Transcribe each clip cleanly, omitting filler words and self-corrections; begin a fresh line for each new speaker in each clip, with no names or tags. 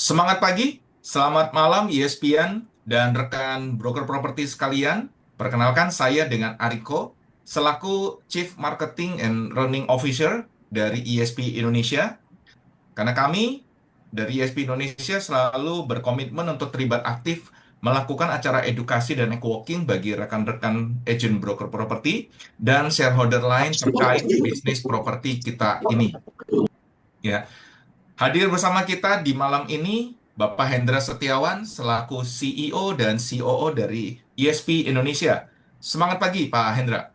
Semangat pagi, selamat malam ESPN dan rekan broker properti sekalian. Perkenalkan saya dengan Ariko, selaku Chief Marketing and Running Officer dari ESP Indonesia. Karena kami dari ESP Indonesia selalu berkomitmen untuk terlibat aktif melakukan acara edukasi dan networking bagi rekan-rekan agent broker properti dan shareholder lain terkait bisnis properti kita ini. Ya, hadir bersama kita di malam ini Bapak Hendra Setiawan selaku CEO dan COO dari ESP Indonesia. Semangat pagi Pak Hendra.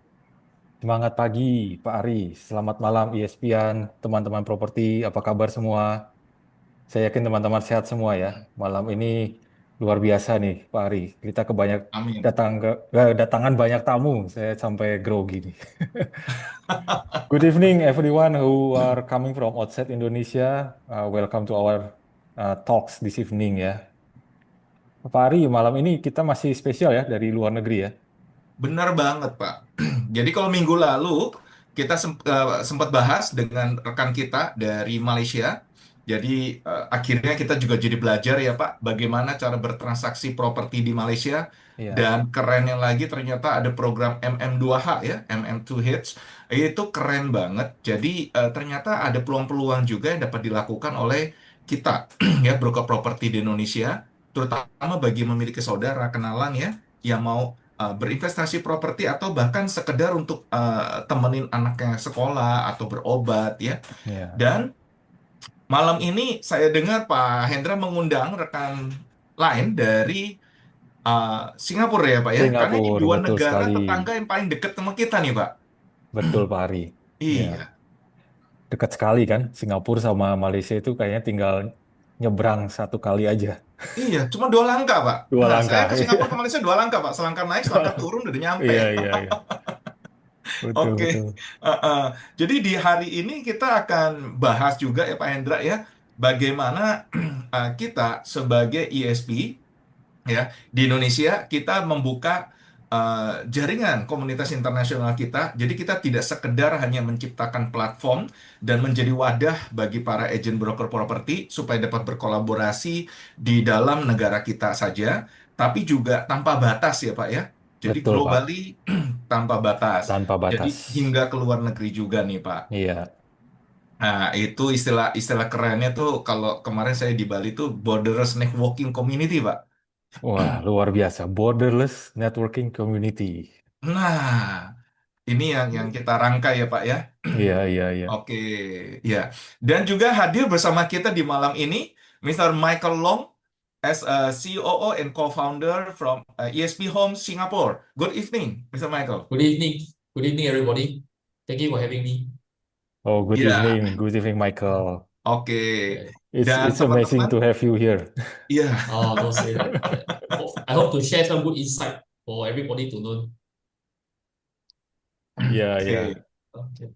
Semangat pagi, Pak Ari. Selamat malam, ESPN, teman-teman properti. Apa kabar semua? Saya yakin teman-teman sehat semua ya. Malam ini luar biasa nih, Pak Ari. Kita
Amin.
datangan banyak tamu. Saya sampai grogi nih. Good evening, everyone who are coming from outside Indonesia. Welcome to our talks this evening ya. Pak Ari, malam ini kita masih spesial ya dari luar negeri ya.
Benar banget Pak. Jadi kalau minggu lalu kita sempat bahas dengan rekan kita dari Malaysia. Jadi akhirnya kita juga jadi belajar ya Pak, bagaimana cara bertransaksi properti di Malaysia.
Iya,
Dan kerennya lagi ternyata ada program MM2H ya, MM2 Hits. Itu keren banget. Jadi ternyata ada peluang-peluang juga yang dapat dilakukan oleh kita ya broker properti di Indonesia, terutama bagi memiliki saudara kenalan ya yang mau berinvestasi properti atau bahkan sekedar untuk temenin anaknya sekolah atau berobat ya.
iya.
Dan malam ini saya dengar Pak Hendra mengundang rekan lain dari Singapura ya Pak ya. Karena ini
Singapura,
dua
betul
negara
sekali.
tetangga yang paling dekat sama kita nih Pak.
Betul, Pak Ari. Ya.
Iya,
Dekat sekali kan, Singapura sama Malaysia itu kayaknya tinggal nyebrang satu kali aja.
iya, cuma dua langkah Pak.
Dua
Nah, saya
langkah.
ke Singapura ke Malaysia dua langkah Pak. Selangkah naik, selangkah turun udah nyampe.
Iya, iya, iya. Betul,
Oke,
betul.
Jadi di hari ini kita akan bahas juga ya Pak Hendra ya, bagaimana kita sebagai ESP ya di Indonesia kita membuka jaringan komunitas internasional kita. Jadi kita tidak sekedar hanya menciptakan platform dan menjadi wadah bagi para agent broker properti supaya dapat berkolaborasi di dalam negara kita saja, tapi juga tanpa batas ya Pak ya. Jadi
Betul, Pak.
globally tanpa batas.
Tanpa
Jadi
batas.
hingga ke luar negeri juga nih Pak.
Iya.
Nah, itu istilah kerennya tuh kalau kemarin saya di Bali tuh Borderless Networking Community, Pak.
Wah, luar biasa. Borderless Networking Community.
Nah, ini yang kita rangkai ya, Pak ya.
Iya, iya, iya.
Oke, ya. Dan juga hadir bersama kita di malam ini Mr. Michael Long as a COO and co-founder from ESP Home Singapore. Good evening, Mr. Michael.
Good evening. Good evening, everybody. Thank you for having me.
Oh, good
Ya,
evening. Good evening, Michael.
oke.
Yeah.
Dan
It's amazing
teman-teman,
to have you here.
ya.
Oh, don't say that. I hope to share some good insight for everybody to know.
Iya, iya.
Oke.
Okay.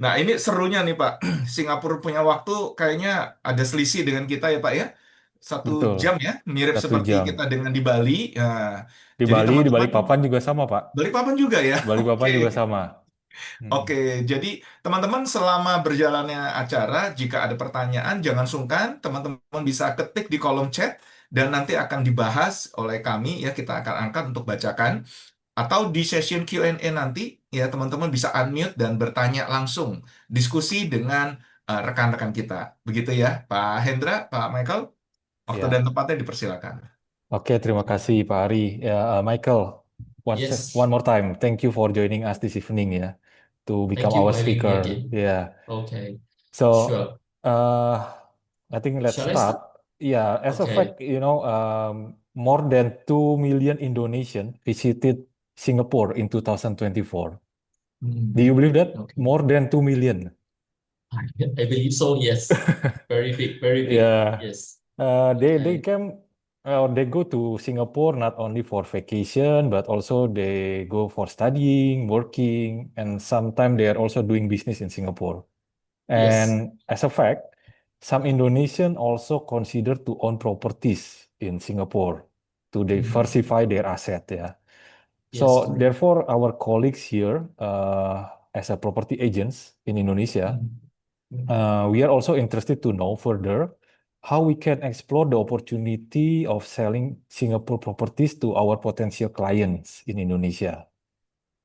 Nah, ini serunya nih Pak. Singapura punya waktu kayaknya ada selisih dengan kita ya Pak ya. Satu
Betul.
jam ya, mirip
Satu
seperti
jam.
kita dengan di Bali. Nah,
Di
jadi
Bali, di
teman-teman,
Balikpapan juga sama, Pak.
Balikpapan juga ya.
Balikpapan
Oke.
juga sama. Hmm.
Oke, jadi teman-teman selama berjalannya acara, jika ada pertanyaan jangan sungkan, teman-teman bisa ketik di kolom chat dan nanti akan dibahas oleh kami ya, kita akan angkat untuk bacakan. Atau di session Q&A nanti, ya teman-teman bisa unmute dan bertanya langsung, diskusi dengan rekan-rekan kita. Begitu ya, Pak Hendra, Pak Michael, waktu dan
Ya.
tempatnya dipersilakan.
Oke, terima kasih Pak Ari. Ya, Michael, one
Yes.
more time, thank you for joining us this evening ya, to become
Thank you
our
for having me
speaker.
again.
Yeah.
Okay.
So,
Sure.
I think let's
Shall I
start.
start?
Yeah, as a
Okay.
fact, more than 2 million Indonesian visited Singapore in 2024. Do you
Hmm.
believe that?
Okay.
More than 2 million.
I believe so. Yes. Very big. Very big.
Yeah.
Yes.
They
Okay.
came they go to Singapore not only for vacation but also they go for studying, working, and sometimes they are also doing business in Singapore.
Yes.
And as a fact, some Indonesian also consider to own properties in Singapore to
Hmm.
diversify their asset. Yeah.
Yes.
So
Correct.
therefore, our colleagues here, as a property agents in Indonesia,
Hmm. Hmm.
we are also interested to know further. how we can explore the opportunity of selling Singapore properties to our potential clients in Indonesia.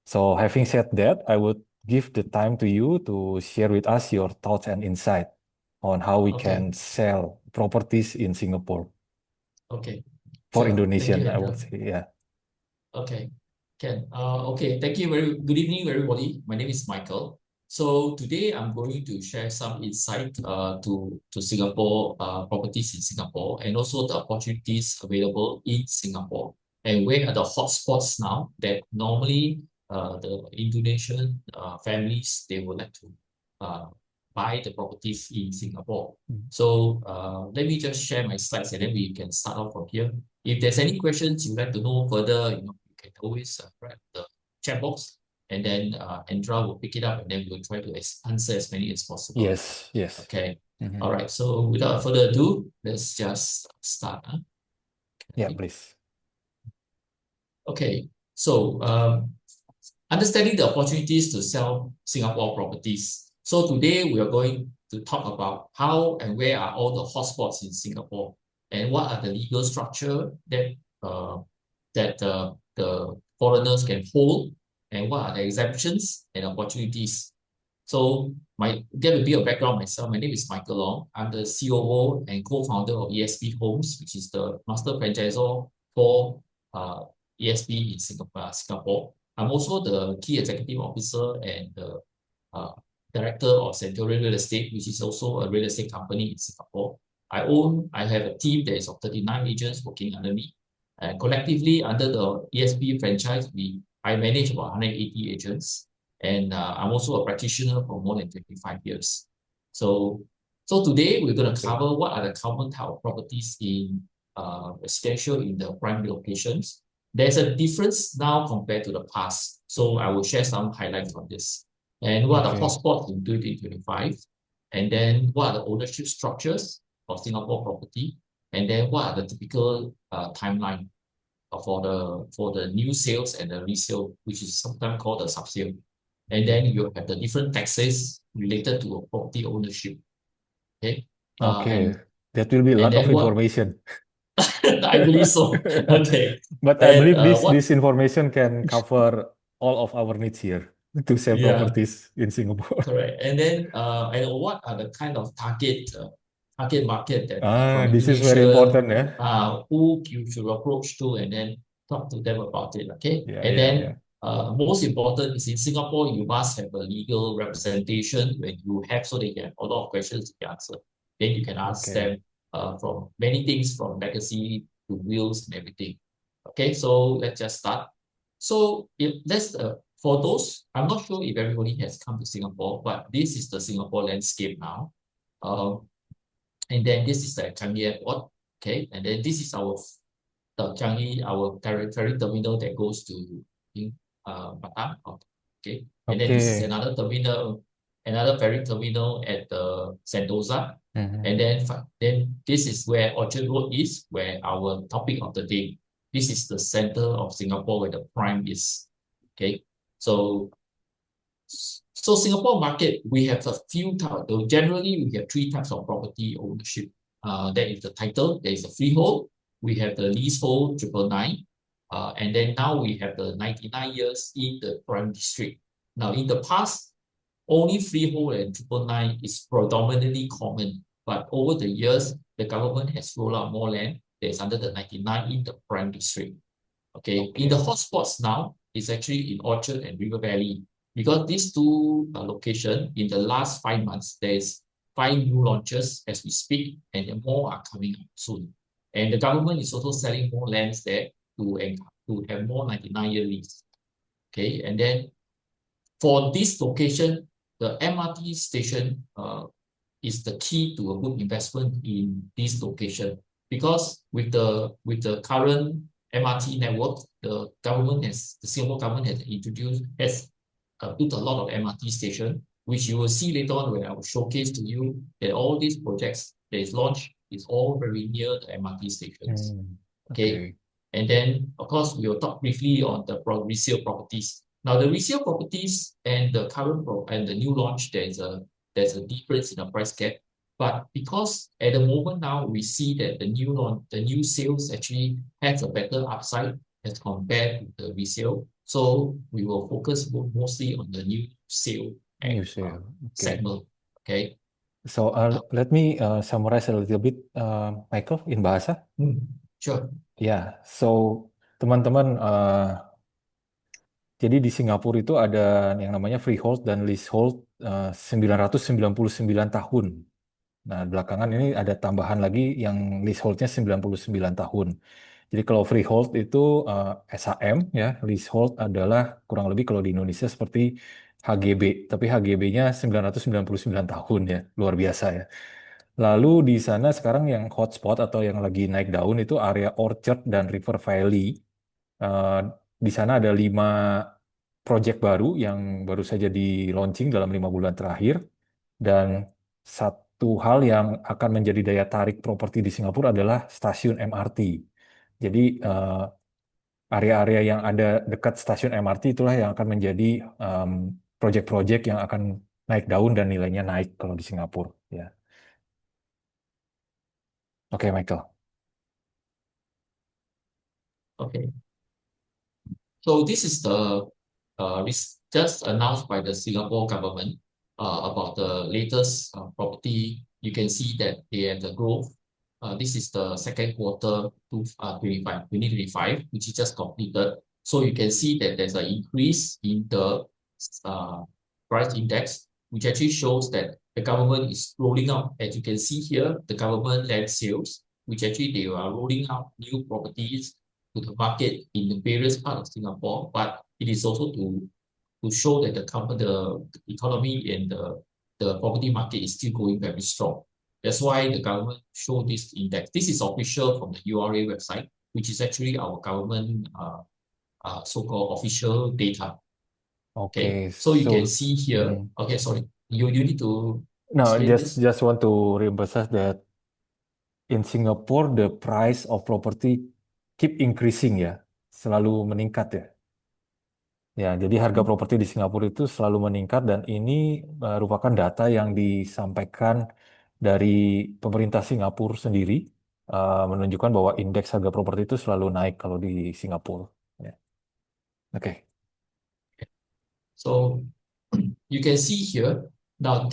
So having said that, I would give the time to you to share with us your thoughts and insight on how we
Okay.
can sell properties in Singapore
Okay.
for
Sure. Thank you,
Indonesian, I would
Hendra.
say. Yeah.
Okay, Ken. Okay, thank you. Good evening, everybody. My name is Michael. So today I'm going to share some insight to Singapore properties in Singapore and also the opportunities available in Singapore and where are the hotspots now that normally the Indonesian families they would like to uh, buy the properties in Singapore. So let me just share my slides and then we can start off from here. If there's any questions you'd like to know further, you can always write the chat box, and then Andra will pick it up, and then we'll try to answer as many as possible.
Yes, yes.
Okay.
Mhm.
All right. So without further ado, let's just start.
Yeah,
Okay.
please.
Okay. So understanding the opportunities to sell Singapore properties. So today we are going to talk about how and where are all the hotspots in Singapore, and what are the legal structure that the foreigners can hold, and what are the exemptions and opportunities. So get a bit of background myself. My name is Michael Long. I'm the COO and co-founder of ESP Homes, which is the master franchisor for uh, ESP in Singapore. I'm also the key executive officer and the uh, director of Centurion Real Estate, which is also a real estate company in Singapore. I have a team that is of 39 agents working under me. Collectively, under the ESP franchise, I manage about 180 agents. And I'm also a practitioner for more than 25 years. So today we're going to cover what are the common type of properties in residential in the prime locations. There's a difference now compared to the past. So I will share some highlights on this. And what are the hotspots in 2025? And then what are the ownership structures of Singapore property? And then what are the typical timeline for the new sales and the resale, which is sometimes called the subsale. And then you have the different taxes related to property ownership. Okay.
Okay, that will be a
And
lot of
then what
information.
I believe so. Okay.
But I
And
believe this
what
this information can cover all of our needs here to sell
yeah,
properties in Singapore.
correct. And then and what are the kind of target market that
Ah,
from
this is very
Indonesia,
important, yeah.
who you should approach to, and then talk to them about it. Okay.
Yeah,
And
yeah,
then
yeah.
most important is in Singapore, you must have a legal representation when you have, so they can have a lot of questions to be answered. Then you can ask
Okay.
them from many things, from legacy to wills and everything. Okay, so let's just start. So if that's for those, I'm not sure if everybody has come to Singapore, but this is the Singapore landscape now. Um, and then this is the Changi Airport. Okay, and then this is the Changi, our ferry terminal that goes to Batam. Okay, and then this is
Okay.
another terminal, another ferry terminal at the Sentosa.
Mhm.
And then this is where Orchard Road is, where our topic of the day. This is the center of Singapore where the prime is. Okay, so Singapore market, we have a few types. Generally, we have three types of property ownership. There is the title, there is the freehold, we have the leasehold 999, and then now we have the 99 years in the prime district. Now, in the past, only freehold and 999 is predominantly common, but over the years, the government has rolled out more land that is under the 99 in the prime district. Okay, in the hotspots now, it's actually in Orchard and River Valley, because these two locations, in the last 5 months, there's 5 new launches as we speak, and more are coming up soon. And the government is also selling more lands there to have more 99-year lease. Okay, and then for this location, the MRT station is the key to a good investment in this location, because with the current MRT network, the Singapore government has built a lot of MRT station, which you will see later on when I will showcase to you that all these projects that is launched is all very near the MRT stations. Okay. And then, of course, we will talk briefly on the resale properties. Now, the resale properties and the current and the new launch, there's a difference in the price cap. But because at the moment now we see that the new sales actually has a better upside as compared to the resale. So we will focus mostly on the new sale
New sale. Okay.
segment. Okay.
So let me summarize a little bit, Michael, in bahasa.
Sure.
Ya, so teman-teman, jadi di Singapura itu ada yang namanya freehold dan leasehold 999 tahun. Nah, belakangan ini ada tambahan lagi yang leaseholdnya 99 tahun. Jadi kalau freehold itu SHM ya, leasehold adalah kurang lebih kalau di Indonesia seperti HGB, tapi HGB-nya 999 tahun ya, luar biasa ya. Lalu di sana sekarang yang hotspot atau yang lagi naik daun itu area Orchard dan River Valley. Eh, di sana ada 5 proyek baru yang baru saja di launching dalam 5 bulan terakhir. Dan satu hal yang akan menjadi daya tarik properti di Singapura adalah stasiun MRT. Jadi area-area yang ada dekat stasiun MRT itulah yang akan menjadi proyek-proyek yang akan naik daun dan nilainya naik kalau di Singapura. Ya, oke, Michael.
Okay. So this is the just announced by the Singapore government about the latest property. You can see that they have the growth. This is the second quarter 2025, which is just completed. So you can see that there's an increase in the price index, which actually shows that the government is rolling out, as you can see here, the government land sales, which actually they are rolling out new properties to the market in the various parts of Singapore, but it is also to show that the economy and the property market is still going very strong. That's why the government show this index. This is official from the URA website, which is actually our government so-called official data.
Okay,
so you
so
can see here. Okay, sorry, you need to
no,
explain this.
just want to reemphasize that in Singapore the price of property keep increasing ya, selalu meningkat ya. Ya, jadi harga properti di Singapura itu selalu meningkat dan ini merupakan data yang disampaikan dari pemerintah Singapura sendiri menunjukkan bahwa indeks harga properti itu selalu naik kalau di Singapura. Ya. Oke.
So you can see here now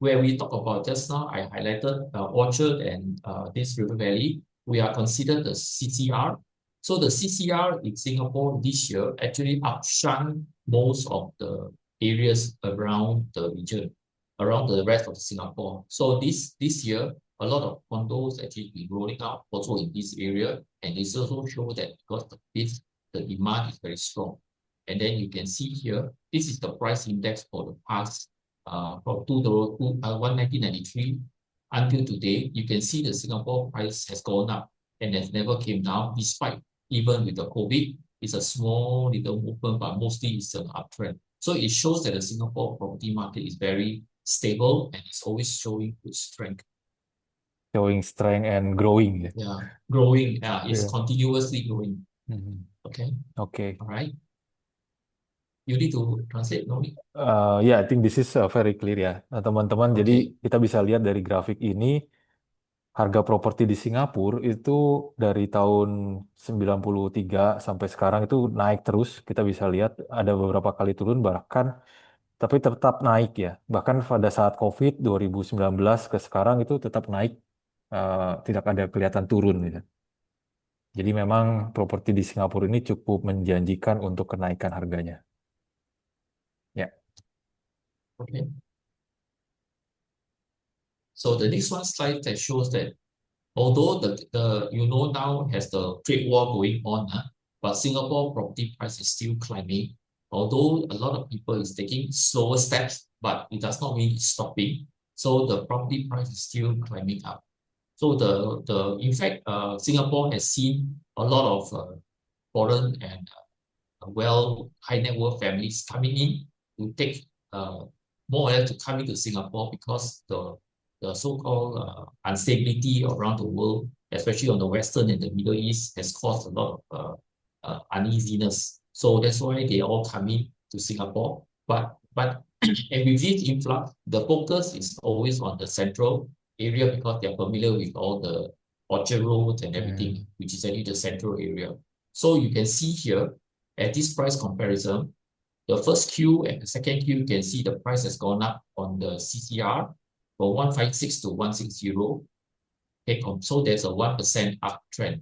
where we talk about just now, I highlighted Orchard and this River Valley. We are considered the CCR. So the CCR in Singapore this year actually outshone most of the areas around the region, around the rest of Singapore. So this year, a lot of condos actually be rolling out also in this area, and it also show that because the demand is very strong. And then you can see here, this is the price index for the past from 1993 until today. You can see the Singapore price has gone up and has never came down, despite even with the COVID. It's a small little movement, but mostly it's an uptrend. So it shows that the Singapore property market is very stable and it's always showing good strength.
Showing strength and growing.
Yeah, growing. It's continuously growing. Okay.
Okay.
All right. You need to translate, no?
Yeah, I think this is very clear ya, teman-teman.
Okay.
Jadi kita bisa lihat dari grafik ini, harga properti di Singapura itu dari tahun 93 sampai sekarang itu naik terus. Kita bisa lihat ada beberapa kali turun bahkan, tapi tetap naik ya. Bahkan pada saat COVID 2019 ke sekarang itu tetap naik, tidak ada kelihatan turun gitu. Jadi memang properti di Singapura ini cukup menjanjikan untuk kenaikan harganya. Ya.
Okay. So the next one slide that shows that although the now has the trade war going on, but Singapore property price is still climbing. Although a lot of people is taking slower steps, but it does not mean it's stopping. So the property price is still climbing up. So in fact, Singapore has seen a lot of foreign and high net worth families coming in to take more or less to come into Singapore because the so-called instability around the world, especially on the Western and the Middle East, has caused a lot of uneasiness. So that's why they are all coming to Singapore. But and with this influx, the focus is always on the central area because they're familiar with all the Orchard Road and everything,
Hmm.
which is actually the central area. So you can see here at this price comparison, the first Q and the second Q, you can see the price has gone up on the CCR from 156 to 160. Okay, so there's a 1% uptrend.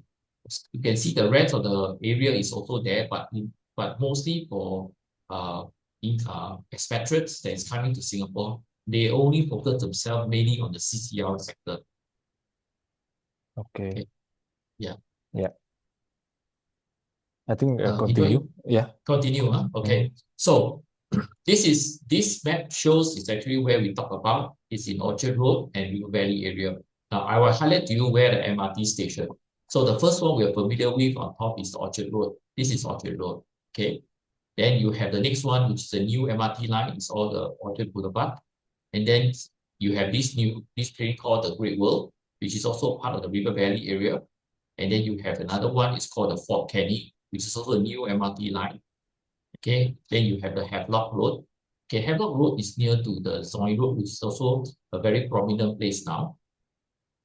You can see the rest of the area is also there, but mostly for uh, expatriates that is coming to Singapore, they only focus themselves mainly on the CCR sector.
Okay.
Okay, yeah.
Yeah. I think
You don't
continue. Yeah.
continue, huh? Okay. So this map shows is actually where we talk about. It's in Orchard Road and River Valley area. Now I will highlight to you where the MRT station. So the first one we are familiar with on top is the Orchard Road. This is Orchard Road. Okay. Then you have the next one, which is a new MRT line. It's all the Orchard Boulevard. And then you have this train called the Great World, which is also part of the River Valley area. And then you have another one, it's called the Fort Canning, which is also a new MRT line. Okay, then you have the Havelock Road. Okay, Havelock Road is near to the Zoe Road, which is also a very prominent place now.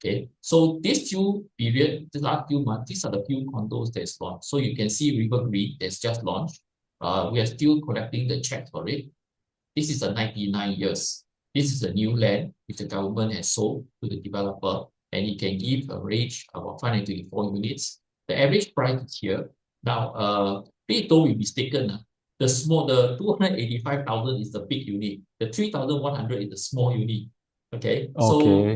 Okay, so these few period, the last few months, these are the few condos that's launched. So you can see River Green that's just launched. We are still collecting the check for it. This is a 99 years. This is a new land which the government has sold to the developer, and it can give a range of about 524 units. The average price is here. Now, please don't be mistaken. The 285,000 is the big unit. The 3,100 is the small unit. Okay, so
Okay.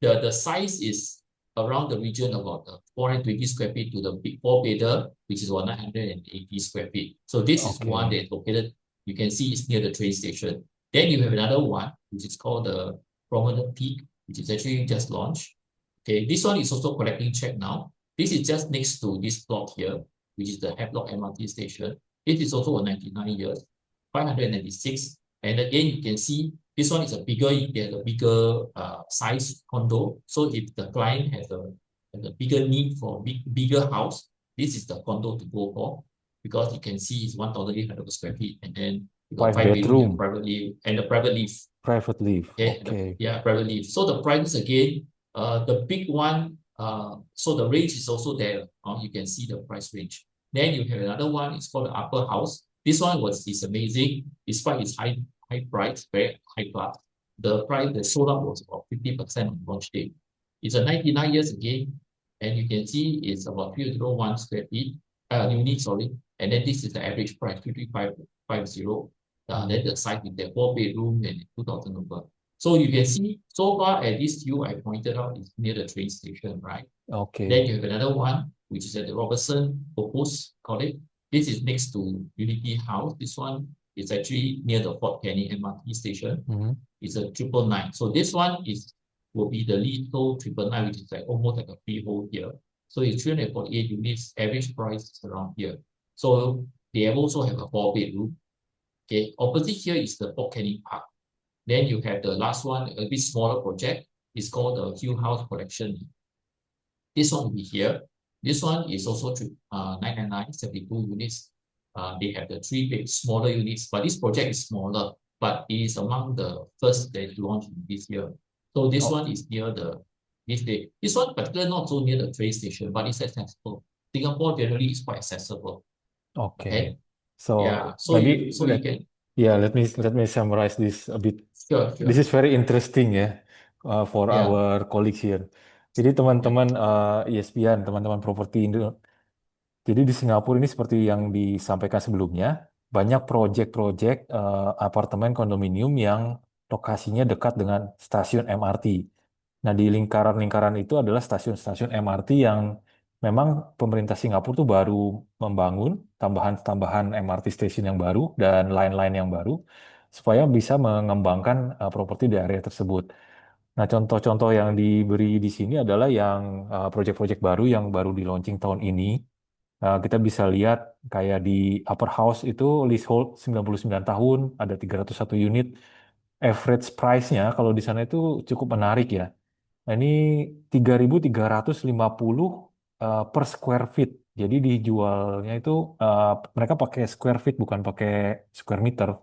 the size is around the region about 420 square feet to the big four-bedder, which is about 980 square feet. So this is one
Okay.
that is located, you can see it's near the train station. Then you have another one, which is called the Promenade Peak, which is actually just launched. Okay, this one is also collecting check now. This is just next to this block here, which is the Havelock MRT station. It is also a 99 years, 596. And again, you can see this one is a bigger size condo. So if the client has a bigger need for bigger house, this is the condo to go for, because you can see it's 1,800 square feet, and then you got
Five
5 bedroom, you have
bedroom,
private lift, and the private lift.
private live.
Okay,
Okay.
yeah, private lift. So the prices again, the big one, so the range is also there. You can see the price range. Then you have another one, it's called the upper house. This one is amazing, despite its high price, very high class. The price that sold out was about 50% on launch day. It's a 99 years again, and you can see it's about 301 square feet, units, sorry. And then this is the average price, 3,550. Then the size with the 4 bedroom and 2,000 over. So you can see so far at this view I pointed out is near the train station, right? Then
Okay.
you have another one, which is at the Robertson Proposed College. This is next to Unity House. This one is actually near the Fort Canning MRT station.
Mhm.
It's a 999. So this one will be the leasehold 999, which is like almost like a freehold here. So it's 348 units, average price is around here. So they also have a 4 bedroom. Okay, opposite here is the Fort Canning Park. Then you have the last one, a bit smaller project. It's called the Hill House Collection. This one will be here. This one is also 999, 72 units. They have the 3 big smaller units, but this project is smaller, but it is among the first that launched this year. So this
Oh,
one is near this day. This one particularly not so near the train station, but it's accessible. Singapore generally is quite accessible.
okay.
Okay.
So
Yeah.
maybe
So you can,
yeah, let me summarize this a bit. This
sure.
is very interesting ya, for
Yeah.
our colleagues here. Jadi
Yeah.
teman-teman ESPN, teman-teman properti Indo. Jadi di Singapura ini seperti yang disampaikan sebelumnya, banyak proyek-proyek apartemen kondominium yang lokasinya dekat dengan stasiun MRT. Nah, di lingkaran-lingkaran itu adalah stasiun-stasiun MRT yang memang pemerintah Singapura tuh baru membangun tambahan-tambahan MRT station yang baru dan line-line yang baru supaya bisa mengembangkan properti di area tersebut. Nah, contoh-contoh yang diberi di sini adalah yang proyek-proyek baru yang baru di launching tahun ini. Kita bisa lihat kayak di Upper House itu leasehold 99 tahun, ada 301 unit. Average price-nya kalau di sana itu cukup menarik ya. Nah, ini 3.350 per square feet. Jadi dijualnya itu mereka pakai square feet bukan pakai square meter.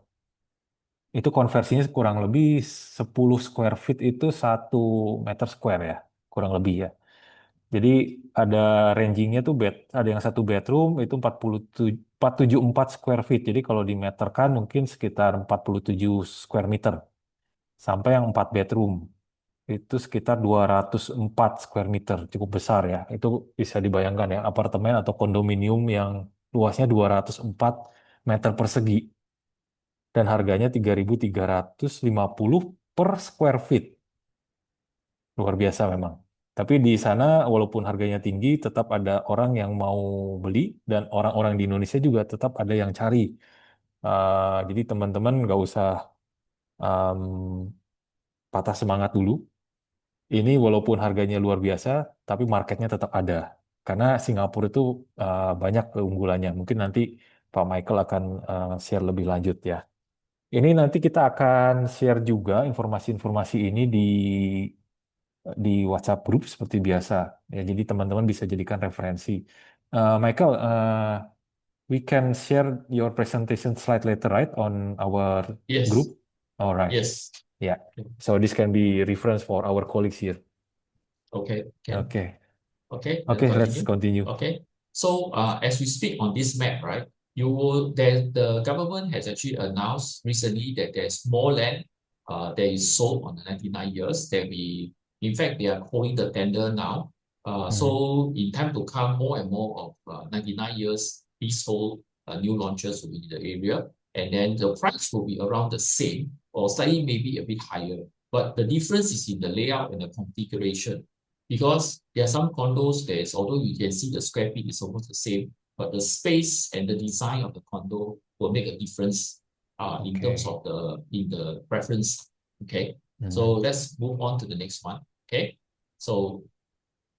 Itu konversinya kurang lebih 10 square feet itu 1 meter square ya, kurang lebih ya. Jadi ada rangingnya tuh ada yang 1 bedroom itu 474 square feet. Jadi kalau dimeterkan mungkin sekitar 47 square meter. Sampai yang 4 bedroom itu sekitar 204 square meter, cukup besar ya. Itu bisa dibayangkan ya, apartemen atau kondominium yang luasnya 204 meter persegi dan harganya 3.350 per square feet. Luar biasa memang. Tapi di sana walaupun harganya tinggi, tetap ada orang yang mau beli dan orang-orang di Indonesia juga tetap ada yang cari. Jadi teman-teman nggak usah um, patah semangat dulu. Ini walaupun harganya luar biasa, tapi marketnya tetap ada. Karena Singapura itu banyak keunggulannya. Mungkin nanti Pak Michael akan share lebih lanjut ya. Ini nanti kita akan share juga informasi-informasi ini di WhatsApp group seperti biasa. Ya, jadi teman-teman bisa jadikan referensi. Michael, we can share your presentation slide later, right, on our group?
Yes,
All right.
yes.
Yeah. So this can be reference for our colleagues here.
Okay, can.
Okay.
Okay,
Okay, let's
continue.
continue.
Okay, so as we speak on this map, right, the government has actually announced recently that there's more land that is sold on the 99 years that in fact, they are holding the tender now. So in time to come, more and more of 99 years leasehold new launches will be in the area, and then the price will be around the same or slightly maybe a bit higher. But the difference is in the layout and the configuration. Because there are some condos although you can see the square feet is almost the same, but the space and the design of the condo will make a difference in terms of the preference. Okay, so let's move on to the next one. Okay, so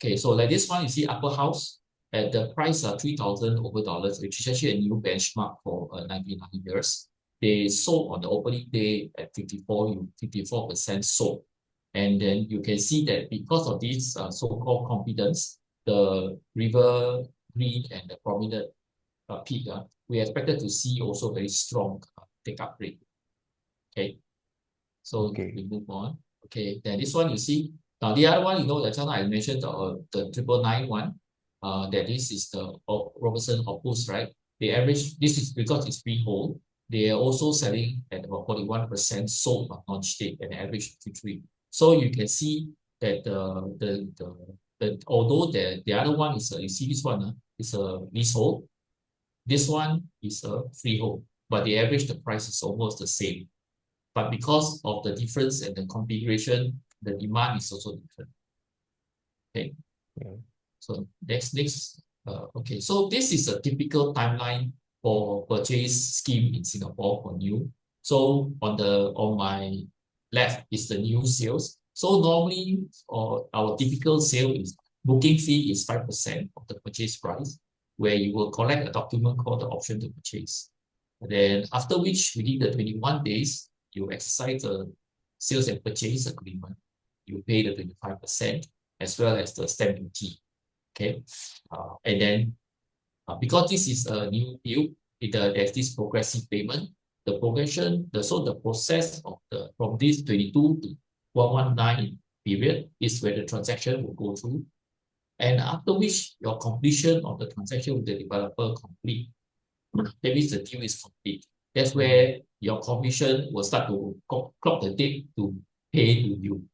like this one, you see upper house at the price of $3,000 over dollars, which is actually a new benchmark for 99 years. They sold on the opening day at 54% sold. And then you can see that because of this so-called confidence, the river green and the prominent peak, we expected to see also very strong take-up rate. Okay, so we move on. Okay, then this one you see. Now the other one, just now I mentioned the 999 one. That this is the Robertson Opus, right? The average, this is because it's freehold. They are also selling at about 41% sold on launch date and average 53. So you can see that although the other one is you see this one is a leasehold, this one is a freehold, but the average the price is almost the same. But because of the difference and the configuration, the demand is also different. Okay. So next. Okay, so this is a typical timeline for purchase scheme in Singapore for new. So on my left is the new sales. So normally, our typical sale is booking fee is 5% of the purchase price, where you will collect a document called the option to purchase. And then after which, within the 21 days, you exercise the sales and purchase agreement. You pay the 25% as well as the stamp duty. Okay, and then because this is a new deal, there's this progressive payment. The progression, the process of from this 22 to 119 period is where the transaction will go through, and after which your completion of the transaction with the developer complete. That means the deal is complete. That's where your commission will start to clock the date to pay to you.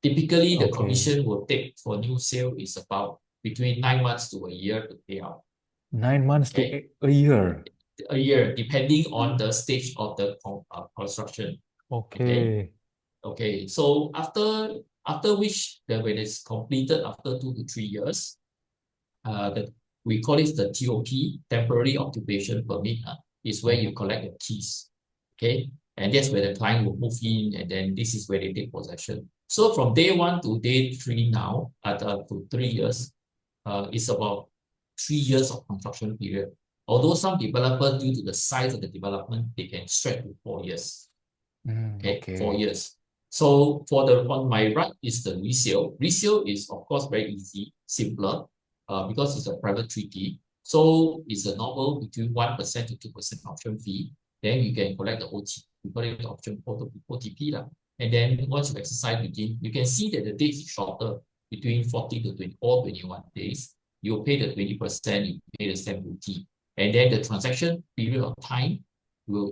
Typically, the commission will take for new sale is about between 9 months to a year to pay out.
9 months to a year.
A year, depending on the stage of the construction. Okay. So after which, when it's completed after 2 to 3 years, we call it the TOP, temporary occupation permit, is where you collect the keys. Okay, and that's where the client will move in, and then this is where they take possession. So from day 1 to day 3 now, to 3 years, it's about 3 years of construction period. Although some developers, due to the size of the development, they can stretch to 4 years. Okay, 4 years. So on my right is the resale. Resale is of course very easy, simpler, because it's a private treaty. So it's a normal between 1% to 2% option fee. Then you can collect the we call it option OTP lah. And then once you exercise within, you can see that the dates is shorter, between 40 to 24, 21 days. You pay the 20%, you pay the stamp duty. And then the transaction period of time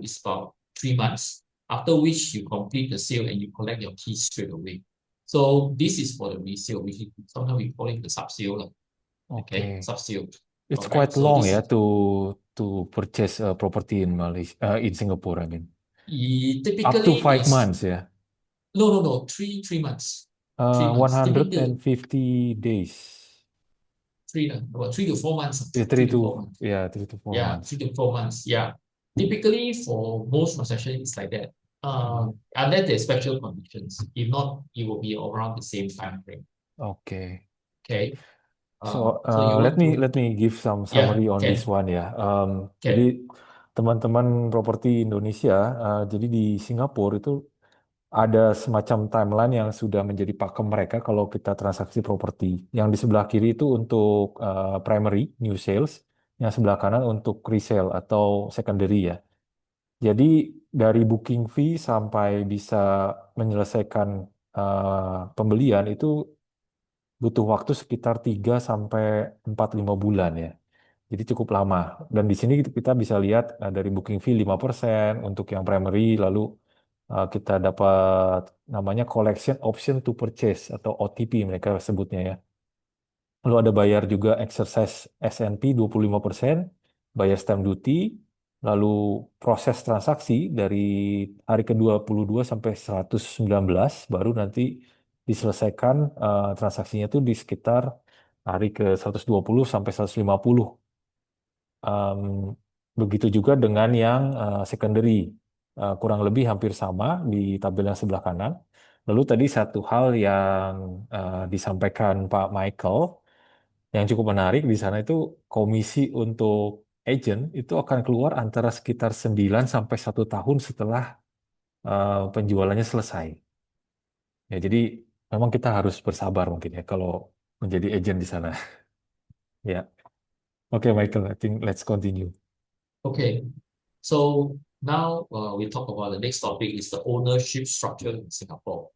is about 3 months, after which you complete the sale and you collect your keys straight away. So this is for the resale, which sometimes we call it the sub-sale lah. Okay, sub-sale.
It's
All right,
quite
so
long,
this
yeah, to purchase a property in Malaysia, in Singapore, I mean. Up to
typically
5 months, yeah.
no, 3 months. 3 months. Typically
150 days.
about 3 to 4 months.
Yeah,
3 to 4 months.
3 to 4
Yeah,
months.
3 to 4 months. Yeah. Typically for most transactions, it's like that. Unless there's special conditions. If not, it will be around the same time frame.
Okay.
Okay.
So
So you
let
want to,
me give some
yeah,
summary on this
can,
one ya.
can.
Jadi teman-teman properti Indonesia, jadi di Singapura itu ada semacam timeline yang sudah menjadi pakem mereka kalau kita transaksi properti. Yang di sebelah kiri itu untuk primary new sales, yang sebelah kanan untuk resale atau secondary ya. Jadi dari booking fee sampai bisa menyelesaikan pembelian itu butuh waktu sekitar 3 sampai 4-5 bulan ya. Jadi cukup lama. Dan di sini kita bisa lihat dari booking fee 5% untuk yang primary, lalu kita dapat namanya collection option to purchase atau OTP mereka sebutnya ya. Lalu ada bayar juga exercise SNP 25%, bayar stamp duty, lalu proses transaksi dari hari ke-22 sampai 119 baru nanti diselesaikan transaksinya itu di sekitar hari ke-120 sampai 150. Begitu juga dengan yang secondary, kurang lebih hampir sama di tabel yang sebelah kanan. Lalu tadi satu hal yang disampaikan Pak Michael yang cukup menarik di sana itu komisi untuk agent itu akan keluar antara sekitar 9 sampai 1 tahun setelah penjualannya selesai. Ya, jadi memang kita harus bersabar mungkin ya kalau menjadi agent di sana. Ya. Oke, Michael, I think let's continue.
Okay. So now we talk about the next topic is the ownership structure in Singapore.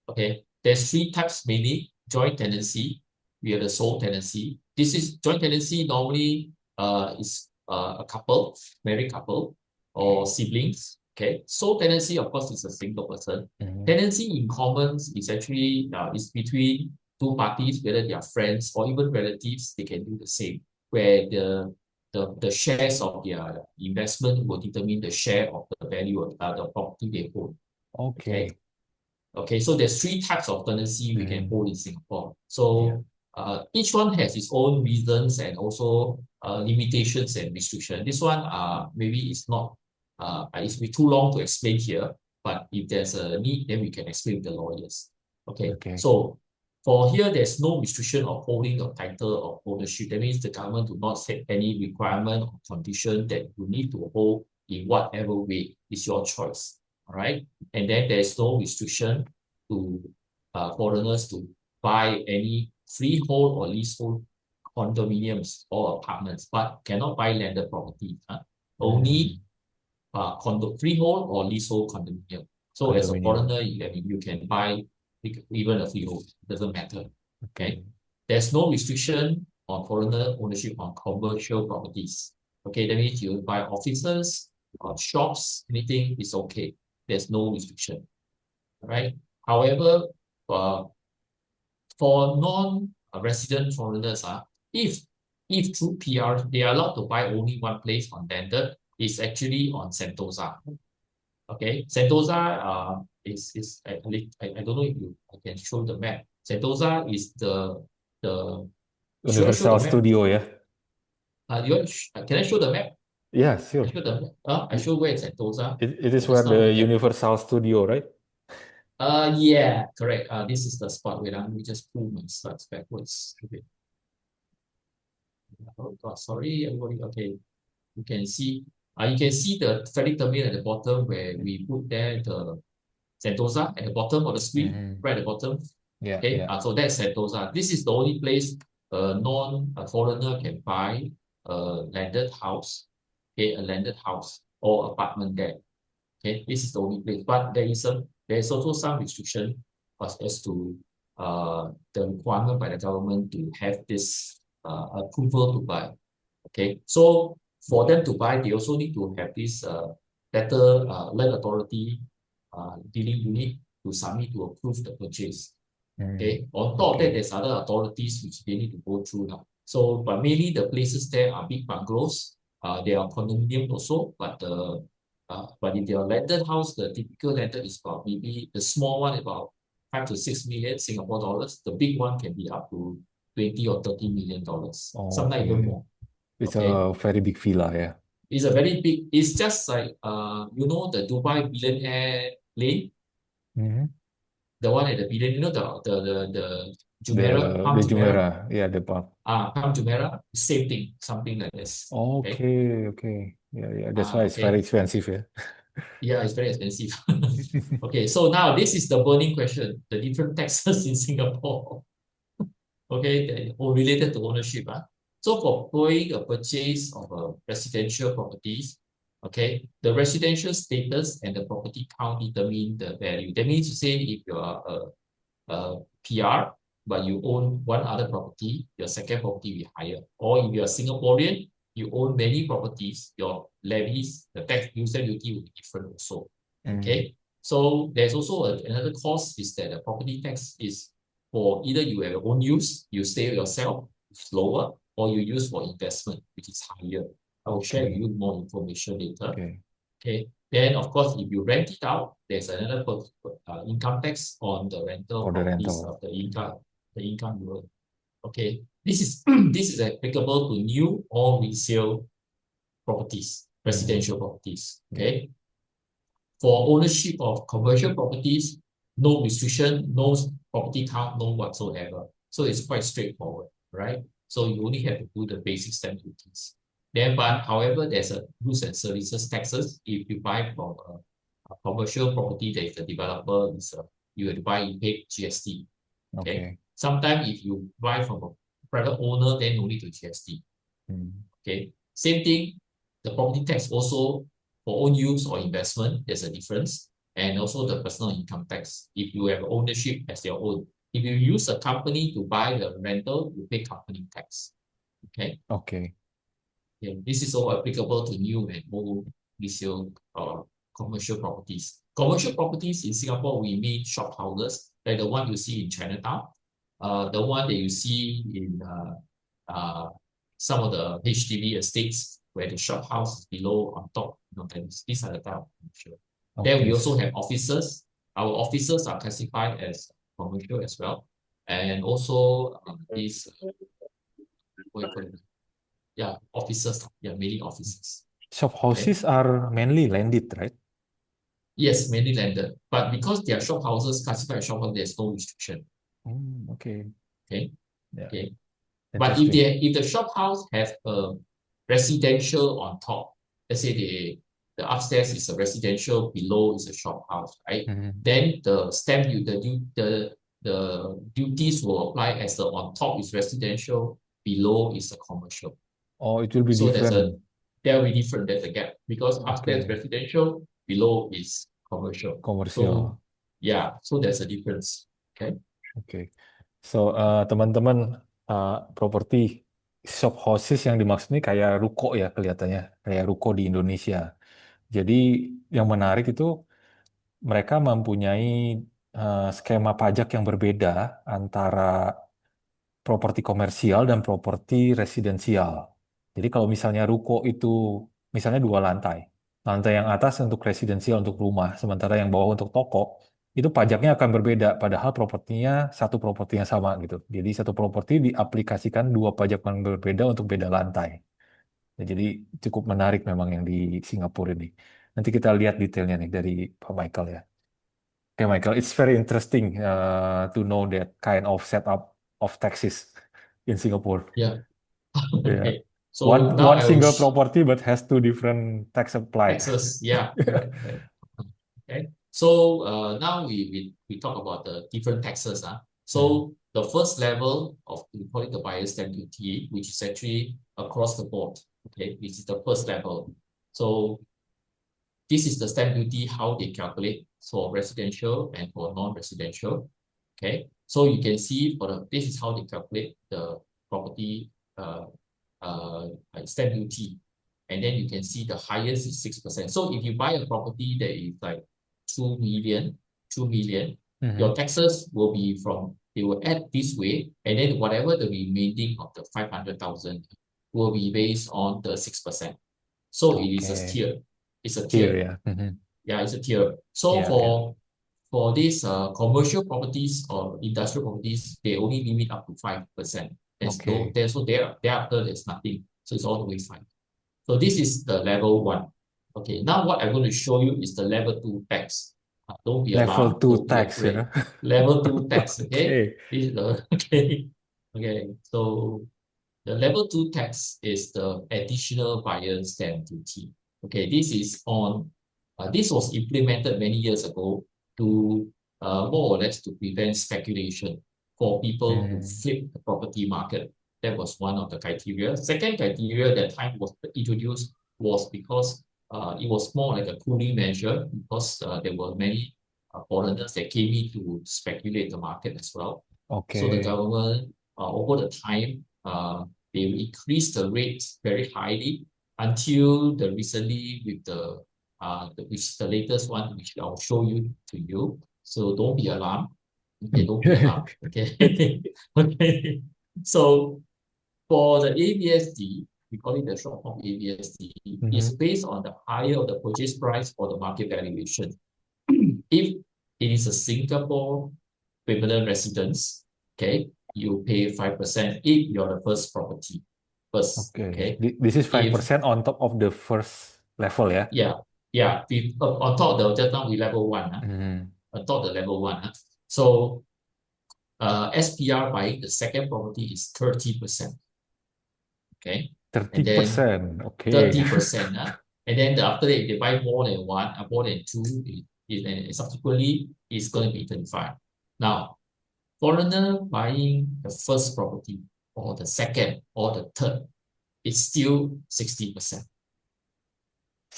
Okay. There's 3 types mainly: joint tenancy, we have the sole tenancy. This is joint tenancy normally is a couple, married couple or siblings. Okay. Sole tenancy, of course, is a single person. Tenancy in common is actually is between 2 parties, whether they are friends or even relatives, they can do the same, where the shares of their investment will determine the share of the value of the property they own.
Okay.
Okay, so there's 3 types of tenancy we can hold in Singapore. So each one has its own reasons and also limitations and restrictions. This one maybe it's not it's be too long to explain here, but if there's a need, then we can explain with the lawyers. Okay. So for here, there's no restriction of holding a title of ownership. That means the government do not set any requirement or condition that you need to hold in whatever way. It's your choice. All right. And then there's no restriction to foreigners to buy any freehold or leasehold condominiums or apartments, but cannot buy landed property. Only freehold or leasehold condominium. So as a foreigner, you can buy even a freehold, doesn't matter. Okay. There's no restriction on foreigner ownership on commercial properties. Okay, that means you buy offices or shops, anything is okay. There's no restriction. All right. However, for non-resident foreigners, if through PR, they are allowed to buy only one place on landed, is actually on Sentosa. Okay, Sentosa is I don't know if I can show the map. Sentosa is the
Universal Studio, yeah.
Can I show the map?
Yeah, sure.
I show the map. I show where it's Sentosa.
It is where the Universal Studio, right?
Yeah, correct. This is the spot. Wait, let me just pull my slides backwards. Okay. Oh God, sorry, everybody. Okay, you can see the ferry terminal at the bottom where we put there the Sentosa at the bottom of the screen, right at the bottom.
Yeah.
Okay, so that's Sentosa. This is the only place a foreigner can buy a landed house, okay, a landed house or apartment there. Okay, this is the only place. But there is also some restriction as to the requirement by the government to have this approval to buy. Okay, so for them to buy, they also need to have this letter land authority dealing unit to submit to approve the purchase. Okay, on top of that,
Okay.
there's other authorities which they need to go through now. So, but mainly the places there are big bungalows. They are condominium also, but if they are landed house, the typical landed is about maybe the small one about 5 to 6 million Singapore dollars. The big one can be up to 20 or 30 million dollars. Sometimes even
Okay.
more.
It's
Okay,
a very big villa, yeah.
it's a very big. It's just like you know the Dubai billionaire lane,
Mhm.
the one at the billion. You know the Jumeirah, Palm
The
Jumeirah.
Jumeirah, yeah, the park.
Palm Jumeirah, same thing, something like this. Okay.
Okay, okay. Yeah, yeah. That's why it's very
Okay.
expensive, yeah.
Yeah, it's very expensive. Okay, so now this is the burning question: the different taxes in Singapore. Okay, related to ownership. So for doing a purchase of a residential properties, okay, the residential status and the property count determine the value. That means to say if you are a PR, but you own one other property, your second property will be higher. Or if you are Singaporean, you own many properties, your levies, the tax user duty will be different also. Okay, so there's also another cost is that the property tax is for either you have your own use, you stay yourself, it's lower, or you use for investment, which is higher. I will share with
Okay,
you more information later.
okay.
Okay. Then, of course, if you rent it out, there's another income tax on the rental
For the
properties
rental.
of the income you earn. Okay. This is this is applicable to new or resale properties, residential properties.
Yeah.
Okay. For ownership of commercial properties, no restriction, no property count, no whatsoever. So it's quite straightforward, right? So you only have to do the basic stamp duties. Then, but however, there's a goods and services taxes. If you buy from a commercial property that is the developer, you have to buy, you pay GST. Okay.
Okay.
Sometimes if you buy from a private owner, then no need to GST. Okay. Same thing, the property tax also for own use or investment, there's a difference. And also the personal income tax. If you have ownership as your own. If you use a company to buy the rental, you pay company tax. Okay.
Okay.
Yeah, this is all applicable to new and old resale commercial properties. Commercial properties in Singapore, we mean shop houses, like the one you see in Chinatown, the one that you see in some of the HDB estates where the shop house is below on top. You know, these are the type of commercial. Then we
Okay.
also have offices. Our offices are classified as commercial as well, and also these what you call it? Yeah, offices. Yeah, mainly offices.
Shop
Okay.
houses are mainly landed, right?
Yes, mainly landed, but because they are shop houses, classified as shop houses, there's no restriction.
Okay.
Okay.
Yeah.
Okay. But
Interesting.
if the shop house has a residential on top, let's say the upstairs is a residential, below is a shop house, right? Then the stamp the duties will apply as the on top is residential, below is a commercial.
Oh, it will be
So
different.
there will be different, there's a gap because upstairs
Okay.
residential, below is commercial. So
Commercial.
yeah, so there's a difference. Okay.
Okay. So, teman-teman, properti shop houses yang dimaksud ini kayak ruko ya kelihatannya, kayak ruko di Indonesia. Jadi yang menarik itu mereka mempunyai skema pajak yang berbeda antara properti komersial dan properti residensial. Jadi kalau misalnya ruko itu misalnya 2 lantai, lantai yang atas untuk residensial untuk rumah, sementara yang bawah untuk toko, itu pajaknya akan berbeda. Padahal propertinya satu properti yang sama gitu. Jadi satu properti diaplikasikan 2 pajak yang berbeda untuk beda lantai. Nah, jadi cukup menarik memang yang di Singapura ini. Nanti kita lihat detailnya nih dari Pak Michael ya. Okay, Michael, it's very interesting to know that kind of setup of taxes in Singapore.
Yeah.
Yeah,
Okay. So now
one
I will
single property but has 2 different tax applied.
Texas. Yeah. Correct. Right. Okay. So now we talk about the different taxes. So the first level of we call it the buyer's stamp duty, which is actually across the board. Okay, which is the first level. So this is the stamp duty, how they calculate for residential and for non-residential. Okay, so you can see this is how they calculate the property stamp duty. And then you can see the highest is 6%. So if you buy a property that is like 2 million, 2 million, your taxes will be they will add this way, and then whatever the remaining of the 500,000 will be based on the 6%. So it is a
Okay.
tier. It's a
Here
tier.
ya.
Yeah, it's a tier. So
Yeah, yeah.
for these commercial properties or industrial properties, they only limit up to 5%.
Okay.
Thereafter there's nothing. So it's all the way fine. So this is the level 1. Okay, now what I'm going to show you is the level 2 tax. Don't be
Level
alarmed,
2
don't be
tax
afraid.
ya.
Level 2 tax, okay?
Okay.
This is the okay. Okay, so the level 2 tax is the additional buyer stamp duty. Okay, this was implemented many years ago to more or less to prevent speculation for people to flip the property market. That was one of the criteria. Second criteria that time was introduced was because it was more like a cooling measure because there were many foreigners that came in to speculate the market as well. So the
Okay.
government, over the time, they increased the rates very highly until the recently with which is the latest one, which I'll show you to you. So don't be alarmed. Okay, don't be alarmed. Okay. Okay. So for the ABSD, we call it the short form ABSD, is based on the higher of the purchase price or the market valuation. If it is a Singapore permanent residence, okay, you pay 5% if you're the first property. First,
Okay.
okay.
This is
If
5% on top of the first level ya.
yeah, on top of the just now we level 1, on top of the level 1. So SPR buying the second property is 30%. Okay. And then
30%. Okay.
30%. And then after that, if they buy more than one, more than two, and subsequently it's going to be 25. Now, foreigner buying the first property or the second or the third, it's still 60%.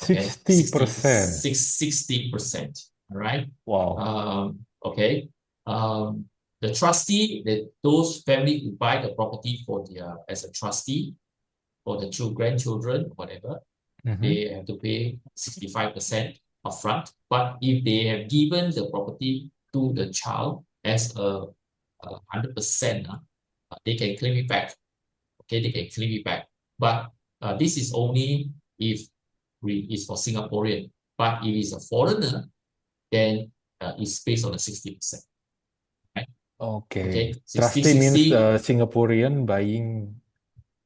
Okay,
60%.
60%. All right.
Wow.
Okay. The trustee, those family who buy the property for as a trustee for the grandchildren, whatever, they have to pay 65% upfront. But if they have given the property to the child as a 100%, they can claim it back. Okay, they can claim it back. But this is only if it's for Singaporean. But if it's a foreigner, then it's based on the 60%. Right?
Okay.
Okay, 60,
Trustee means
60.
Singaporean buying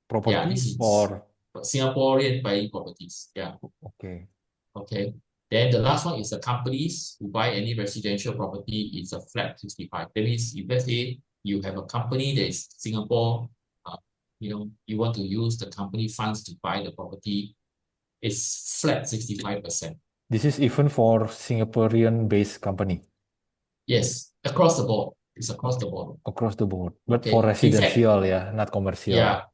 Yeah,
property
this is
or
Singaporean buying properties. Yeah.
okay.
Okay. Then the last one is the companies who buy any residential property. It's a flat 65. That means if let's say you have a company that is Singapore, you want to use the company funds to buy the property, it's flat 65%.
This is even for Singaporean-based company.
Yes, across the board. It's across the board.
Across the board. But for
Okay. In fact,
residential, yeah, not commercial.
yeah.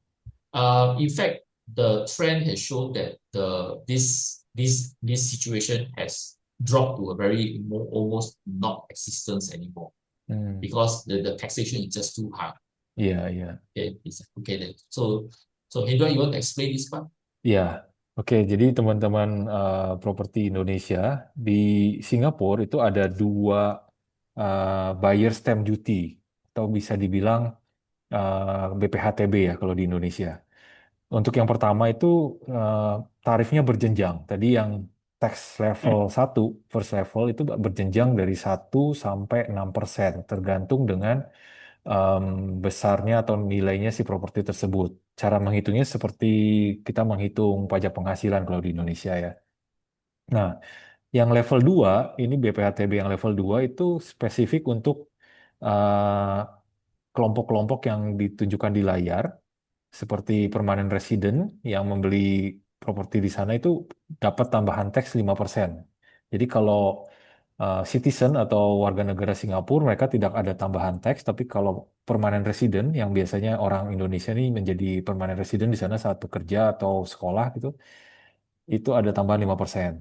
In fact, the trend has shown that this situation has dropped to a very almost not existence anymore because the taxation is just too high.
Yeah, yeah.
Okay, okay then. So Hendra, you want to explain this part?
Ya, oke. Jadi teman-teman properti Indonesia di Singapura itu ada dua buyer stamp duty atau bisa dibilang BPHTB ya kalau di Indonesia. Untuk yang pertama itu tarifnya berjenjang. Tadi yang tax level 1, first level itu berjenjang dari 1 sampai 6%, tergantung dengan besarnya atau nilainya si properti tersebut. Cara menghitungnya seperti kita menghitung pajak penghasilan kalau di Indonesia ya. Nah, yang level 2 ini BPHTB yang level 2 itu spesifik untuk eh, kelompok-kelompok yang ditunjukkan di layar, seperti permanent resident yang membeli properti di sana itu dapat tambahan teks 5%. Jadi kalau citizen atau warga negara Singapura mereka tidak ada tambahan teks, tapi kalau permanent resident yang biasanya orang Indonesia ini menjadi permanent resident di sana saat bekerja atau sekolah gitu, itu ada tambahan 5%.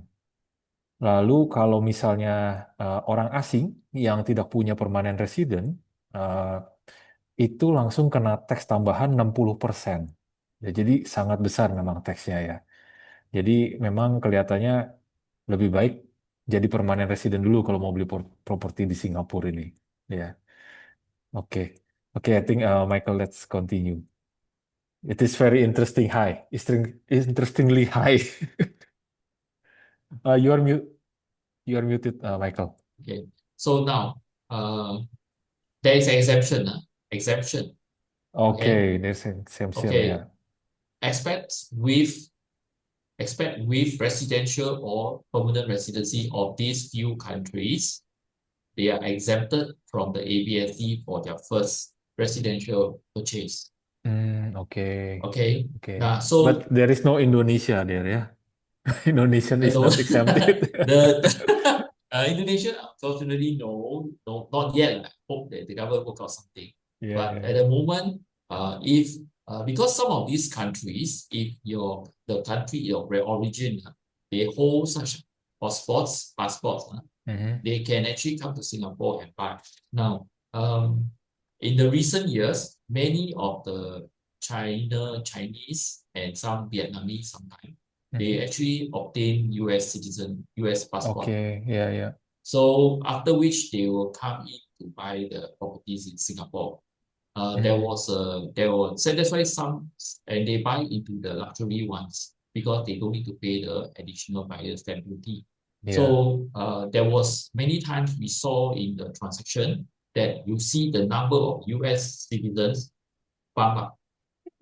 Lalu kalau misalnya orang asing yang tidak punya permanent resident, eh, itu langsung kena teks tambahan 60%. Ya, jadi sangat besar memang teksnya ya. Jadi memang kelihatannya lebih baik jadi permanent resident dulu kalau mau beli properti di Singapura ini. Ya, oke. Oke, I think Michael, let's continue. It is very interesting high, interestingly high. You are mute. You are muted, Michael.
Okay. So now, there is an exemption. Exemption. Okay.
Okay, there's an exemption,
Okay.
yeah.
Expats with expat with residential or permanent residency of these few countries, they are exempted from the ABSD for their first residential purchase.
Okay,
Okay.
okay.
So
But there is no Indonesia there, yeah. Indonesian is
no,
not exempted.
Indonesia, unfortunately, no, not yet. I hope that the government work out something.
Yeah,
But
yeah.
at the moment, if because some of these countries, if the country of origin, they hold such passports,
Mhm.
they can actually come to Singapore and buy. Now, in the recent years, many of the Chinese, and some Vietnamese sometimes, they
Mhm.
actually obtain US passport.
Okay, yeah, yeah.
So after which they will come in to buy the properties in Singapore.
Mm.
So that's why some, and they buy into the luxury ones because they don't need to pay the additional buyer's stamp duty.
Yeah.
So there was many times we saw in the transaction that you see the number of US citizens bump up.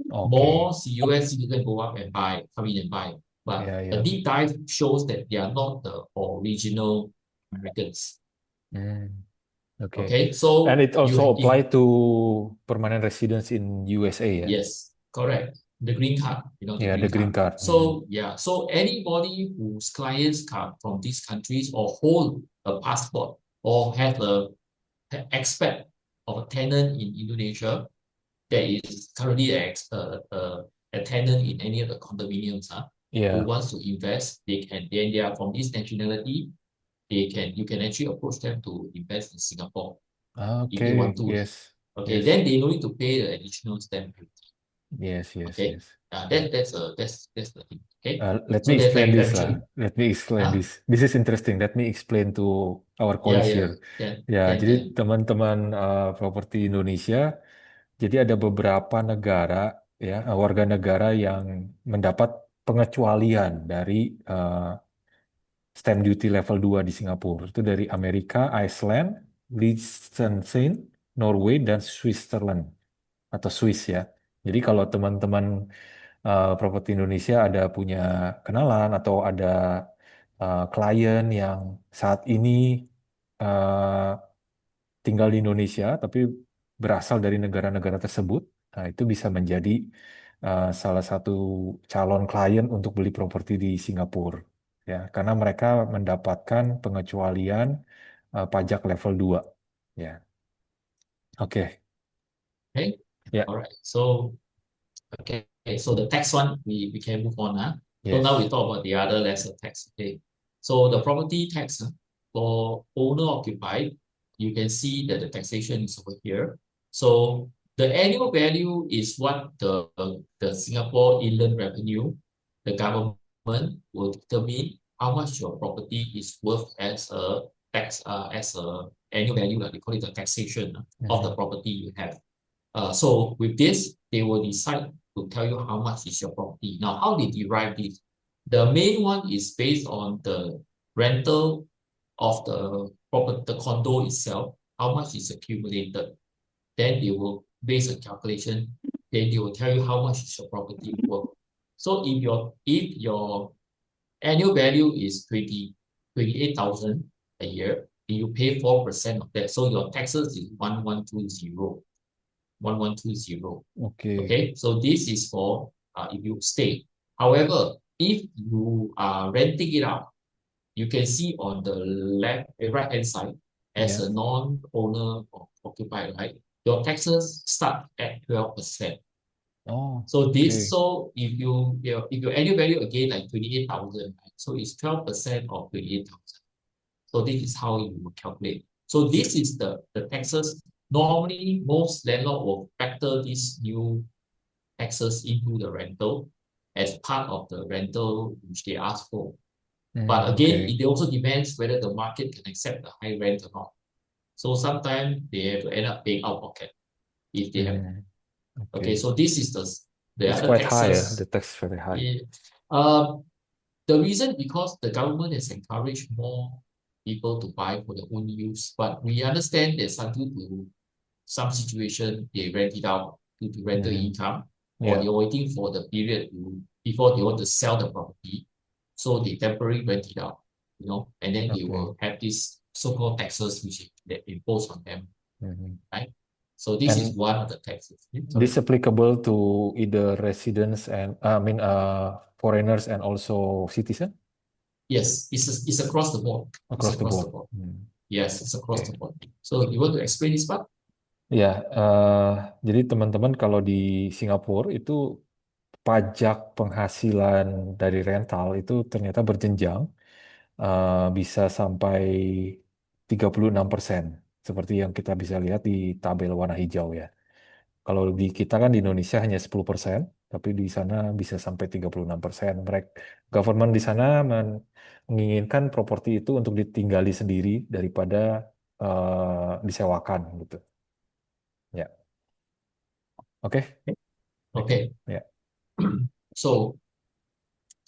More
Okay.
US citizens go up and come in and buy. But
Yeah,
a
yeah.
deep dive shows that they are not the original Americans.
Mm. Okay.
Okay,
And
so
it also apply to permanent residents in USA, yeah?
yes, correct. The green card, the
Yeah, the
green
green
card.
card.
So yeah, so anybody whose clients come from these countries or hold a passport or have a expat or a tenant in Indonesia that is currently a tenant in any of the condominiums, who
Yeah.
wants to invest, then they are from this nationality, you can actually approach them to invest in Singapore if they want
Okay.
to.
Yes.
Okay,
Yes.
then they don't need to pay the additional stamp duty.
Yes, yes,
Okay,
yes. Yeah.
that's the thing. Okay,
Let me
so there's an
explain this lah.
exemption.
Let me explain
Ah,
this. This is interesting. Let me explain to our
yeah,
colleagues
yeah,
here.
can,
Ya,
can,
jadi
can.
teman-teman properti Indonesia, jadi ada beberapa negara ya, warga negara yang mendapat pengecualian dari stamp duty level 2 di Singapura. Itu dari Amerika, Iceland, Liechtenstein, Norway, dan Switzerland atau Swiss ya. Jadi kalau teman-teman properti Indonesia ada punya kenalan atau ada klien yang saat ini uh, tinggal di Indonesia tapi berasal dari negara-negara tersebut, nah itu bisa menjadi salah satu calon klien untuk beli properti di Singapura ya, karena mereka mendapatkan pengecualian pajak level 2 ya. Oke.
Okay,
Ya,
all right. So okay, so the tax one we can move on. So now we
yes.
talk about the other lesser tax. Okay, so the property tax for owner occupied, you can see that the taxation is over here. So the annual value is what the Singapore Inland Revenue, the government will determine how much your property is worth as a tax as a annual value. They call it the taxation of the
Mhm.
property you have. So with this, they will decide to tell you how much is your property. Now, how they derive this? The main one is based on the rental of the condo itself, how much is accumulated. Then they will base a calculation. Then they will tell you how much is your property worth. So if your annual value is 28,000 a year, and you pay 4% of that, so your taxes is 1120. 1120.
Oke.
Okay, so this is for if you stay. However, if you are renting it out, you can see on the right hand side as
Ya.
a non-owner or occupied, right? Your taxes start at 12%.
Oh,
So
okay.
if your annual value again like 28,000, right? So it's 12% of 28,000. So this is how you will calculate. So this is the taxes. Normally, most landlord will factor these new taxes into the rental as part of the rental which they ask for. But again,
Okay.
it also depends whether the market can accept the high rent or not. So sometimes they have to end up paying out pocket if they have. Okay,
Okay.
so this is the
It's
other
quite high, the
taxes.
tax is very high.
Yeah. Um, the reason because the government has encouraged more people to buy for their own use, but we understand that some due to some situation they rent it out due to rental income, or
Yeah.
they're waiting for the period before they want to sell the property, so they temporarily rent it out, and then they
Okay.
will have this so-called taxes which that impose on them, right? So this is
And
one of the taxes. Sorry.
this applicable to either residents and foreigners and also citizen
Yes, it's across the board. It's
across the
across the
board.
board. Yes, it's across the
Oke.
board. So you want to explain this part?
Ya, jadi teman-teman kalau di Singapura itu pajak penghasilan dari rental itu ternyata berjenjang, bisa sampai 36%, seperti yang kita bisa lihat di tabel warna hijau ya. Kalau di kita kan di Indonesia hanya 10%, tapi di sana bisa sampai 36%. Mereka, government di sana menginginkan properti itu untuk ditinggali sendiri daripada disewakan gitu. Ya, oke, oke,
Okay.
ya,
So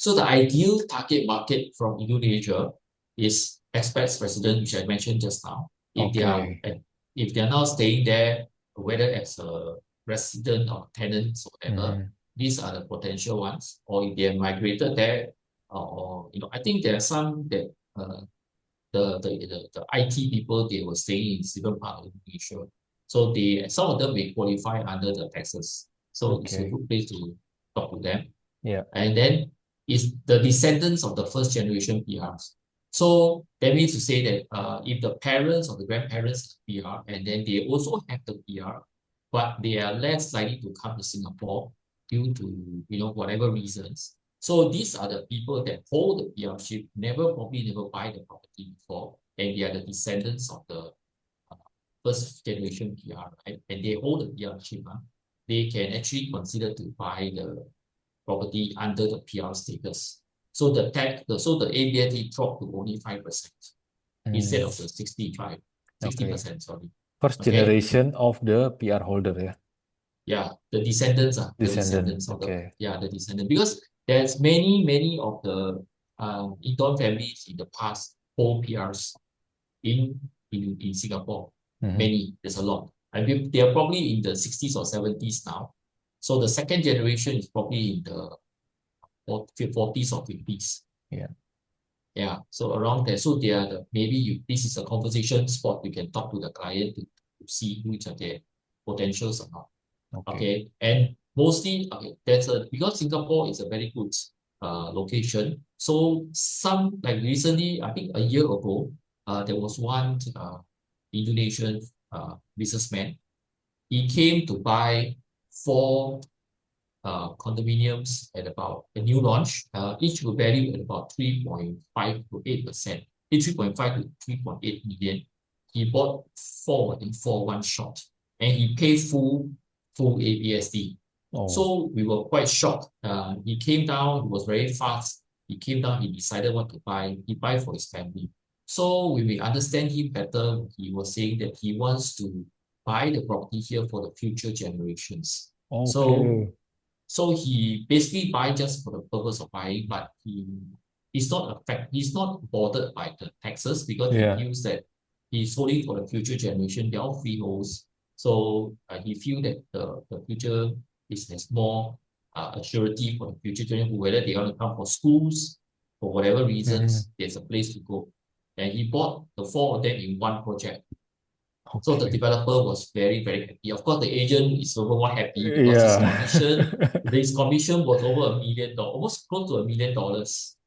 So the ideal target market from Indonesia is expats resident, which I mentioned just now. If they are
oke.
if they are now staying there, whether as a resident or tenants or whatever,
Mhm.
these are the potential ones. Or if they have migrated there, I think there are some that the IT people they were staying in different part of Indonesia. So some of them may qualify under the taxes. So it's a
Oke,
good place to talk to them.
ya,
And then is the descendants of the first generation PRs. So that means to say that if the parents or the grandparents have PR and then they also have the PR, but they are less likely to come to Singapore due to whatever reasons. So these are the people that hold the PRship, probably never buy the property before, and they are the descendants of the first generation PR, right? And they hold the PRship, they can actually consider to buy the property under the PR status. So the ABT dropped to only 5% instead of the 65,
oke.
60%, sorry.
First
Okay.
generation of the PR holder ya,
Yeah, the descendants are the
descendant.
descendants of
Oke.
the descendant, because there's many of the Indon families in the past hold PRs in Singapore.
Mhm.
Many, there's a lot. And they are probably in the 60s or 70s now. So the second generation is probably in the 40s or 50s.
Yeah.
Yeah, so around there. So they are this is a conversation spot. You can talk to the client to see which are their potentials or not.
Oke.
Okay, and mostly because Singapore is a very good location. So some like recently, I think a year ago, there was one Indonesian businessman. He came to buy 4 condominiums at about a new launch, each will value at about 3.5 to 8%, 3.5 to 3.8 million. He bought 4 in 1 shot, and he paid full ABSD.
Oh,
So we were quite shocked. He came down, he was very fast. He came down, he decided what to buy. He buy for his family. So when we understand him better, he was saying that he wants to buy the property here for the future generations. So
oke.
so he basically buy just for the purpose of buying, but he's not bothered by the taxes because he
Ya.
feels that he's holding for the future generation. They're all freeholds. So he feel that the future has more assurity for the future generation, whether they want to come for schools, for whatever
Mhm.
reasons, there's a place to go. And he bought the 4 of them in one project. So the
Oke.
developer was very, very happy. Of course, the agent is over more happy because
Iya.
his commission was over $1 million, almost close to $1 million.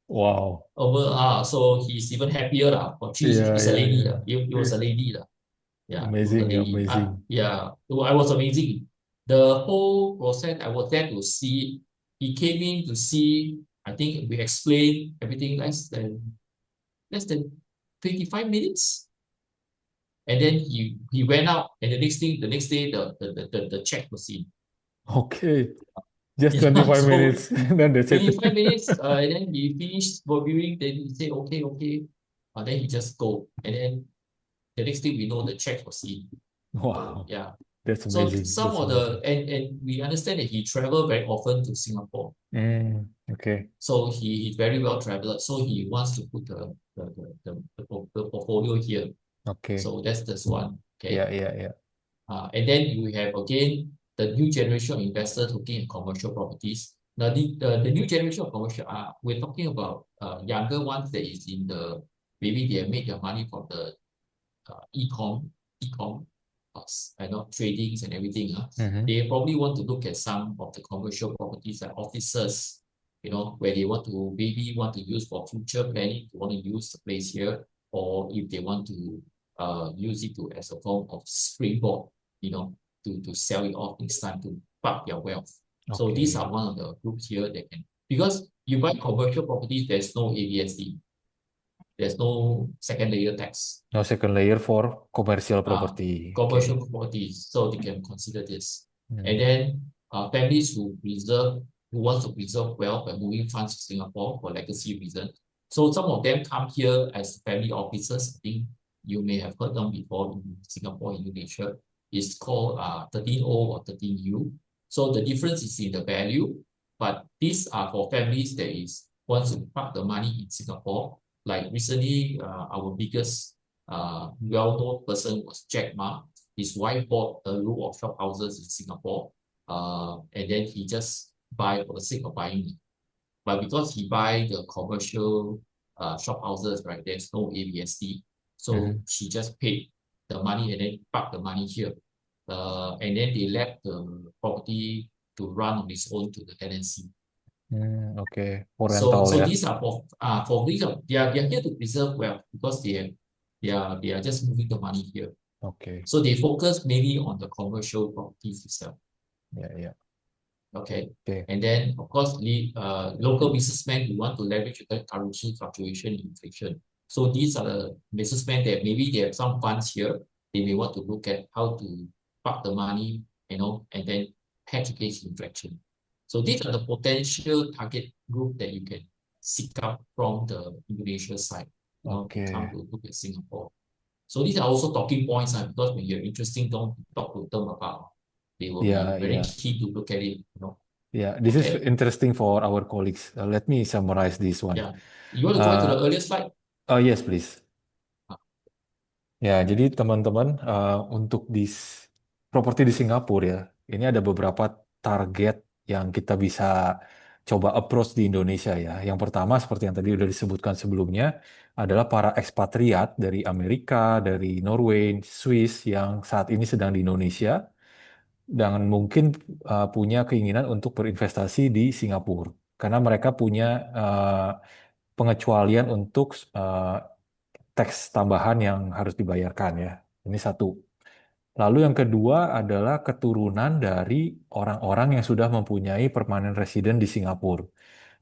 Wow.
So he's even happier lah.
Iya,
It's a
iya,
lady
iya.
lah. It was a lady lah. Yeah, it was a
Amazing,
lady.
amazing.
Yeah, I was amazing. The whole process, I was there to see. He came in to see. I think we explained everything less than 25 minutes. And then he went out, and the next day the check was in.
Okay, just
Yeah,
25
so
minutes, then that's it.
25 minutes, and then he finished reviewing, then he said, okay, okay. Then he just go. And then the next thing we know, the check was in. So
Wow,
yeah.
that's
So
amazing.
some
That's
of the,
amazing.
and we understand that he traveled very often to Singapore.
Okay,
So he's very well traveled. So he wants to put the portfolio here.
okay.
So that's one.
Yeah,
Okay.
yeah, yeah.
And then you have again the new generation of investors looking at commercial properties. Now the new generation of commercial, we're talking about younger ones that is in the, maybe they have made their money from the e-com, I know tradings and everything.
Mm-hmm.
They probably want to look at some of the commercial properties like offices, where they want to maybe want to use for future planning, they want to use the place here, or if they want to use it to as a form of springboard, to sell it off next time to park their wealth. So these
Okay.
are one of the groups here that can, because you buy commercial properties, there's no ABSD, there's no second layer tax.
No second layer for commercial
uh,
property.
Commercial
Okay.
properties, so they can consider this. And
Mm.
then families who wants to preserve wealth by moving funds to Singapore for legacy reasons. So some of them come here as family offices. I think you may have heard them before in Singapore, Indonesia. It's called 13O or 13U. So the difference is in the value, but these are for families that is wants to park the money in Singapore. Like recently, our biggest well-known person was Jack Ma. His wife bought a row of shop houses in Singapore, and then he just buy for the sake of buying it. But because he buy the commercial shop houses, right, there's no ABSD, so
Mhm.
she just paid the money and then park the money here, and then they left the property to run on its own to the tenancy.
Oke, for
So
rental
so
ya.
these are for these are they are here to preserve wealth because they are just moving the money here.
Oke,
So they focus mainly on the commercial properties itself.
ya, ya.
Okay.
Oke,
And then of course local businessmen who want to leverage the currency fluctuation, inflation. So these are the businessmen that maybe they have some funds here. They may want to look at how to park the money, and then hedge against inflation. So these are the potential target group that you can seek out from the Indonesia side, to come
oke.
to look at Singapore. So these are also talking points, because when you're interesting, don't talk to them about, they will be
Ya,
very
ya.
keen to look at it.
Yeah, this is
Okay.
interesting for our colleagues. Let me summarize this one.
Yeah. You want to go into the
Uh,
earlier slide?
oh yes, please.
Ah,
Ya, jadi teman-teman, untuk properti di Singapura ya, ini ada beberapa target yang kita bisa coba approach di Indonesia ya. Yang pertama, seperti yang tadi udah disebutkan sebelumnya, adalah para ekspatriat dari Amerika, dari Norway, Swiss yang saat ini sedang di Indonesia dan mungkin punya keinginan untuk berinvestasi di Singapura. Karena mereka punya uh, pengecualian untuk teks tambahan yang harus dibayarkan ya. Ini satu. Lalu yang kedua adalah keturunan dari orang-orang yang sudah mempunyai permanent resident di Singapura.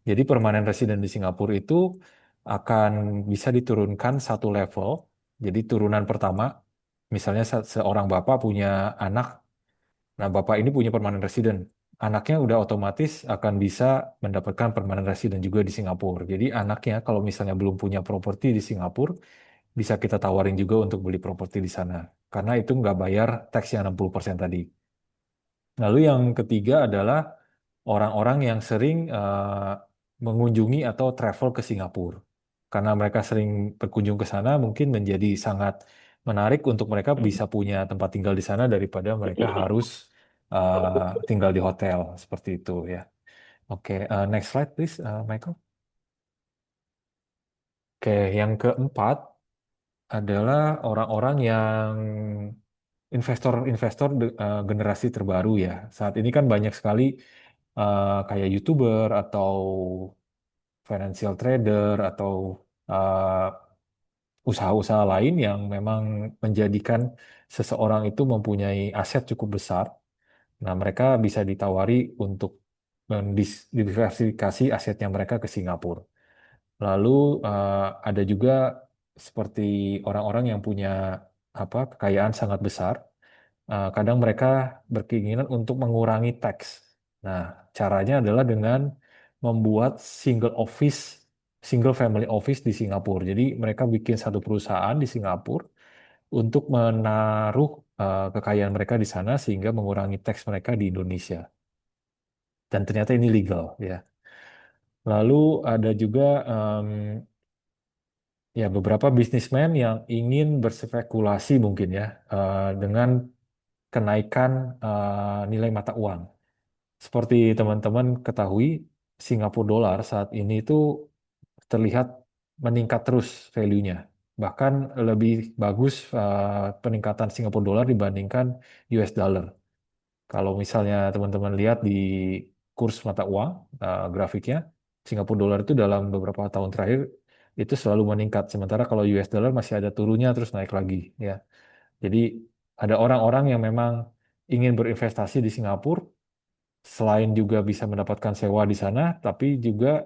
Jadi permanent resident di Singapura itu akan bisa diturunkan satu level. Jadi turunan pertama, misalnya seorang bapak punya anak, nah bapak ini punya permanent resident. Anaknya udah otomatis akan bisa mendapatkan permanent resident juga di Singapura. Jadi anaknya kalau misalnya belum punya properti di Singapura, bisa kita tawarin juga untuk beli properti di sana. Karena itu nggak bayar tax yang 60% tadi. Lalu yang ketiga adalah orang-orang yang sering mengunjungi atau travel ke Singapura. Karena mereka sering berkunjung ke sana, mungkin menjadi sangat menarik untuk mereka bisa punya tempat tinggal di sana daripada mereka harus tinggal di hotel seperti itu ya. Oke, next slide please, Michael. Oke, yang keempat adalah orang-orang yang investor-investor generasi terbaru ya. Saat ini kan banyak sekali kayak YouTuber atau financial trader atau uh, usaha-usaha lain yang memang menjadikan seseorang itu mempunyai aset cukup besar. Nah, mereka bisa ditawari untuk mendiversifikasi asetnya mereka ke Singapura. Lalu ada juga seperti orang-orang yang punya kekayaan sangat besar. Kadang mereka berkeinginan untuk mengurangi teks. Nah, caranya adalah dengan membuat single family office di Singapura. Jadi mereka bikin satu perusahaan di Singapura untuk menaruh kekayaan mereka di sana sehingga mengurangi teks mereka di Indonesia. Dan ternyata ini legal ya. Lalu ada juga ya beberapa bisnismen yang ingin berspekulasi mungkin ya dengan kenaikan nilai mata uang. Seperti teman-teman ketahui, Singapura dolar saat ini itu terlihat meningkat terus value-nya. Bahkan lebih bagus peningkatan Singapura dolar dibandingkan US dollar. Kalau misalnya teman-teman lihat di kurs mata uang grafiknya, Singapura dolar itu dalam beberapa tahun terakhir itu selalu meningkat. Sementara kalau US dollar masih ada turunnya terus naik lagi ya. Jadi ada orang-orang yang memang ingin berinvestasi di Singapura selain juga bisa mendapatkan sewa di sana, tapi juga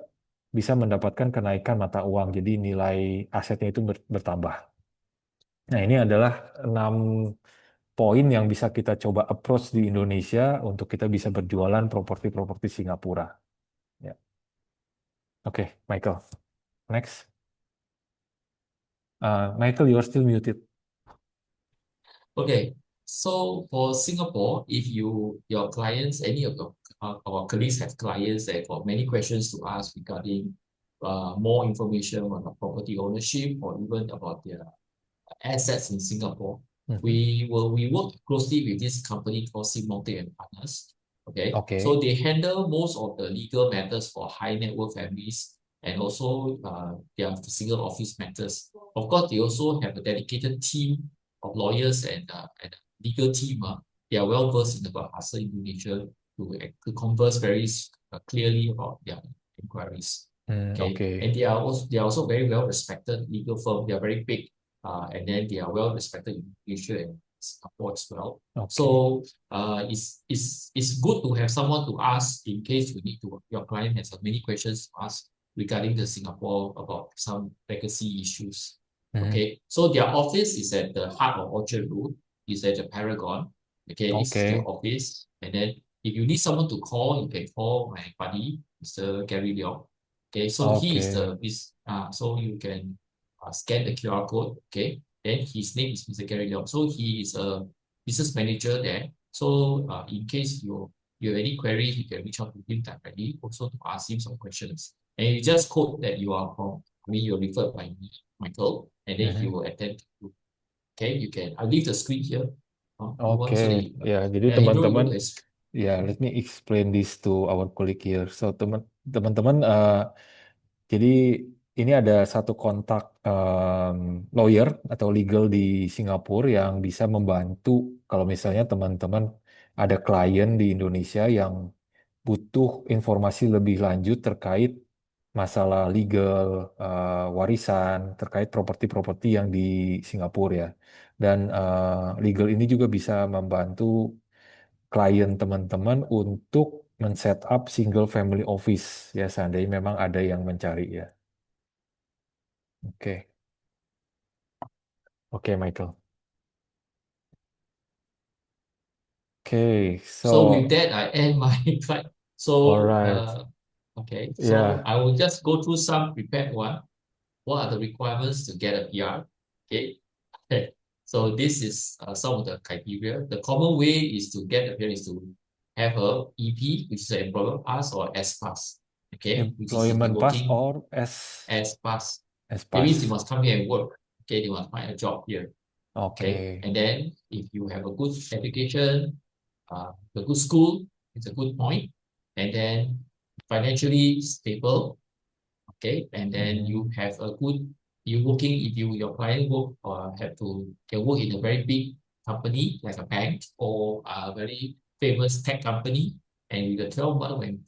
bisa mendapatkan kenaikan mata uang. Jadi nilai asetnya itu bertambah. Nah, ini adalah 6 poin yang bisa kita coba approach di Indonesia untuk kita bisa berjualan properti-properti Singapura. Ya. Oke, Michael. Next. Michael, you are still muted.
Okay, so for Singapore, if your clients, any of our colleagues have clients that got many questions to ask regarding more information on the property ownership or even about their assets in Singapore, we work closely with this company called Simulti and Partners. Okay, so they handle most of the legal matters for high net worth families and also their single office matters. Of course, they also have a dedicated team of lawyers and legal team. They are well versed in about Bahasa Indonesia to converse very clearly about their inquiries. Okay, and they are also very well respected legal firm. They are very big. And then they are well respected in Asia and Singapore as well. So it's good to have someone to ask in case your client has many questions to ask regarding the Singapore about some legacy issues. Okay, so their office is at the heart of Orchard Road. It's at the Paragon. Okay, this is their office. And then if you need someone to call, you can call my buddy, Mr. Gary Leong. Okay, so he is so you can scan the QR code, okay? Then his name is Mr. Gary Leong. So he is a business manager there. So in case you have any queries, you can reach out to him directly, also to ask him some questions. And you just quote that you're referred by me, Michael, and then he will attend to you. Okay, you can, I'll leave the screen here.
Jadi teman-teman, let me explain this to our colleague here. So teman-teman, jadi ini ada satu kontak lawyer atau legal di Singapura yang bisa membantu kalau misalnya teman-teman ada klien di Indonesia yang butuh informasi lebih lanjut terkait masalah legal, warisan, terkait properti-properti yang di Singapura ya. Dan legal ini juga bisa membantu klien teman-teman untuk men-set up single family office ya seandainya memang ada yang mencari ya. Oke, Michael.
So with that, I end my slide. So
alright.
So I will just go through some prepared one. What are the requirements to get a PR? Okay. So this is some of the criteria. The common way is to get a PR is to have a EP, which is an employment pass, or S pass. Okay,
employment pass or S
pass.
S
That means
pass.
you must come here and work. Okay, they must find a job here.
Okay.
And then if you have a good education, a good school, it's a good point. And then financially stable. Okay, and then you have a good, your client can work in a very big company like a bank or a very famous tech company, and with a 12-month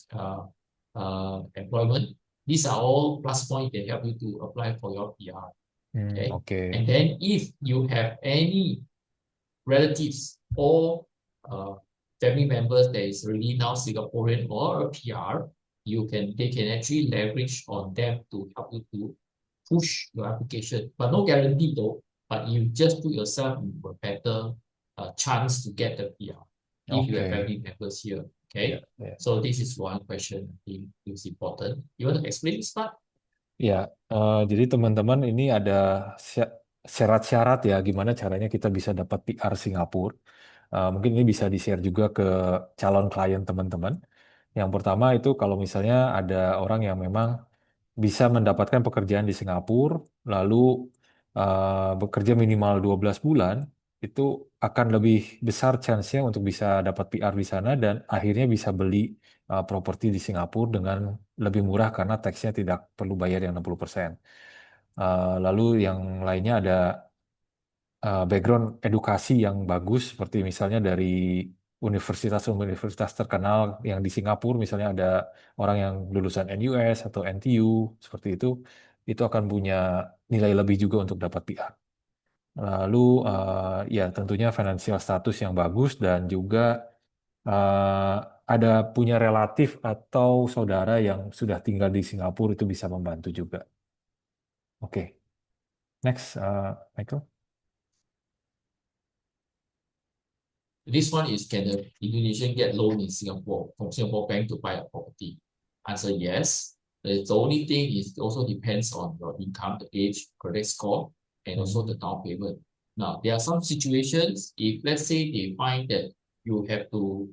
employment, these are all plus points that help you to apply for your PR. Okay. And then if you have any relatives or family members that is really now Singaporean or a PR, they can actually leverage on them to help you to push your application, but no guarantee though. But you just put yourself in a better chance to get the PR if you have
Oke,
family members here.
ya,
Okay,
ya.
so this is one question I think is important. You want to explain this part?
Ya, jadi teman-teman ini ada syarat-syarat ya, gimana caranya kita bisa dapat PR Singapura. Mungkin ini bisa di-share juga ke calon klien teman-teman. Yang pertama itu kalau misalnya ada orang yang memang bisa mendapatkan pekerjaan di Singapura, lalu bekerja minimal 12 bulan, itu akan lebih besar chance-nya untuk bisa dapat PR di sana dan akhirnya bisa beli properti di Singapura dengan lebih murah karena tax-nya tidak perlu bayar yang 60%. Lalu yang lainnya ada background edukasi yang bagus, seperti misalnya dari universitas-universitas terkenal yang di Singapura, misalnya ada orang yang lulusan NUS atau NTU, seperti itu akan punya nilai lebih juga untuk dapat PR. Lalu ya tentunya financial status yang bagus dan juga eh, ada punya relatif atau saudara yang sudah tinggal di Singapura itu bisa membantu juga. Oke, next, Michael.
This one is, can the Indonesian get loan in Singapore from Singapore bank to buy a property? Answer yes. The only thing is it also depends on your income, the age, credit score, and also the down payment. Now, there are some situations, if let's say they find that you have to,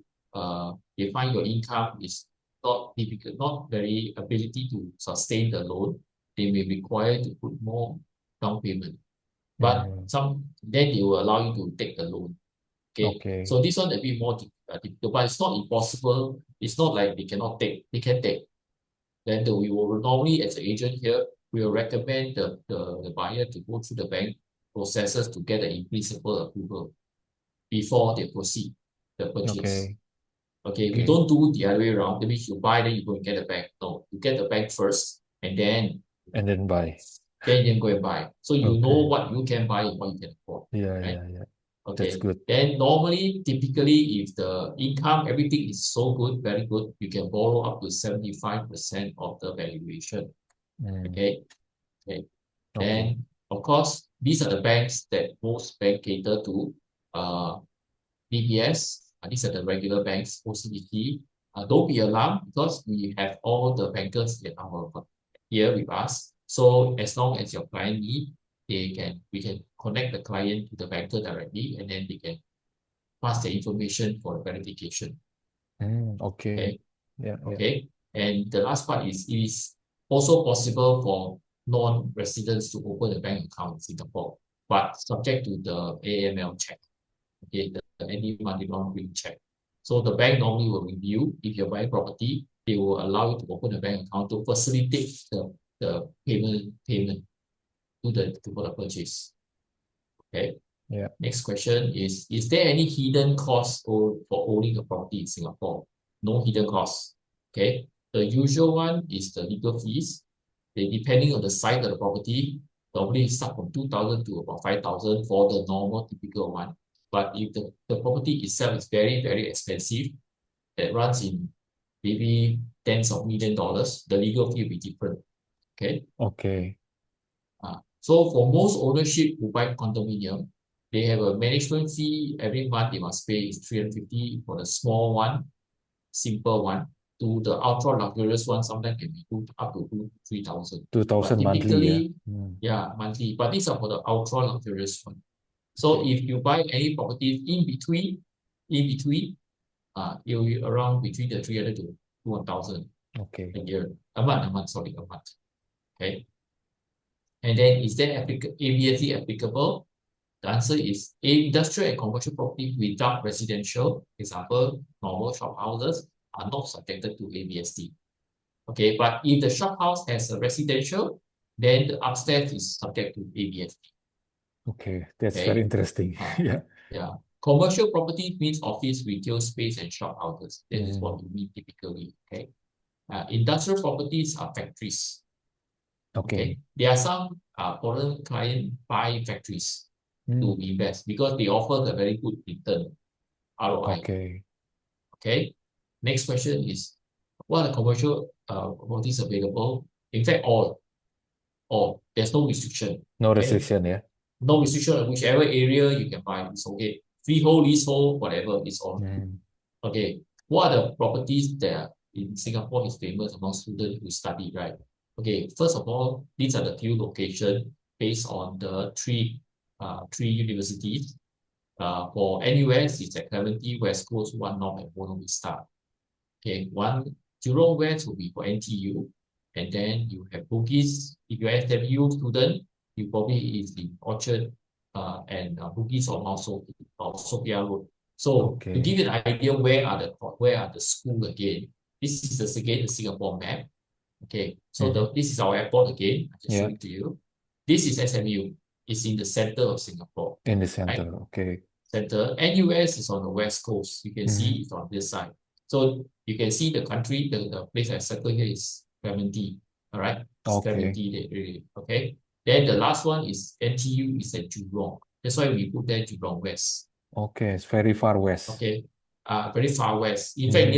they find your income is not difficult, not very ability to sustain the loan, they may require to put more down payment. But then they will allow you to take the loan. Okay,
Oke.
so this one a bit more difficult, but it's not impossible. It's not like they cannot take, they can take. Then we will normally, as an agent here, we will recommend the buyer to go through the bank processes to get an in-principle approval before they proceed the purchase.
Oke.
Okay, we
Okay.
don't do the other way around. That means you buy, then you go and get the bank. No, you get the bank first, and then
buy.
go and buy. So you know
Okay.
what you can buy and what you can afford.
Yeah,
Right?
yeah, yeah. That's
Okay.
good.
Then normally, typically, if the income, everything is so good, very good, you can borrow up to 75% of the valuation. Okay. Okay.
Okay.
Then, of course, these are the banks that most bank cater to. DBS, these are the regular banks, OCBC. Don't be alarmed because we have all the bankers here with us. So as long as your client need, we can connect the client to the banker directly, and then they can pass the information for verification.
Okay.
Okay.
Yeah, yeah.
Okay. And the last part is it is also possible for non-residents to open a bank account in Singapore, but subject to the AML check. Okay, the anti-money laundering check. So the bank normally will review if you're buying property, they will allow you to open a bank account to facilitate the payment for the purchase. Okay.
Yeah.
Next question is there any hidden cost for owning a property in Singapore? No hidden costs. Okay. The usual one is the legal fees. They, depending on the size of the property, normally start from 2,000 to about 5,000 for the normal typical one. But if the property itself is very, very expensive, that runs in maybe tens of $millions, the legal fee will be different. Okay.
Okay.
So for most ownership who buy condominium, they have a management fee every month they must pay is 350 for the small one, simple one. To the ultra luxurious one, sometimes can be up to 3,000.
2,000 monthly,
typically,
yeah.
monthly. But these are for the ultra luxurious one. So if you buy any properties in between, it will be around between the 300 to 1,000
Okay.
a year. A month, sorry, a month. Okay. And then is there ABSD applicable? The answer is industrial and commercial property without residential, example, normal shop houses, are not subjected to ABSD. Okay, but if the shop house has a residential, then the upstairs is subject to ABSD.
Okay, that's very interesting. Yeah.
Yeah. Commercial property means office, retail space, and shop houses. That is what we mean typically. Okay. Industrial properties are factories. Okay. There are some foreign client buy factories to invest because they offer a very good return, ROI.
Okay.
Okay. Next question is, what are the commercial properties available? In fact, all. There's no restriction.
No
Okay.
restriction, yeah.
No restriction. Whichever area you can buy, it's okay. Freehold, leasehold, whatever, it's all. Okay. What are the properties that in Singapore is famous among students who study, right? Okay. First of all, these are the few locations based on the three universities. For NUS, it's at Clementi, West Coast, One North, and Buona Vista. Okay, one Jurong West will be for NTU, and then you have Bugis. If you're SMU student, you probably is in Orchard and Bugis or Mount Sophia Road. So to give you an idea, where are the school again? This is the Singapore map. Okay, so this is our airport again. I just show it to you. This is SMU. It's in the center of Singapore.
In the center,
right?
okay.
Center. NUS is on the west coast. You can see it's on this side. So you can see the country, the place I circle here is Clementi. All right. It's Clementi area. Okay. Then the last one is NTU is at Jurong. That's why we put there Jurong West.
Okay, it's very far west.
Okay. Very far west. In fact,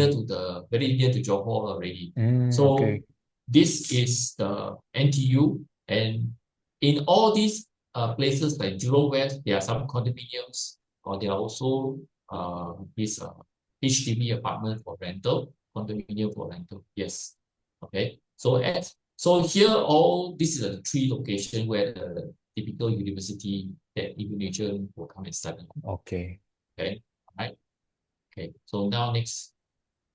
very near to Johor already. So this is the NTU, and in all these places like Jurong West, there are some condominiums, or there are also this HDB apartment for rental, condominium for rental. Yes. Okay. So here this is the three locations where the typical university that Indonesian will come and study.
Okay.
Okay. All right. Okay. So now next,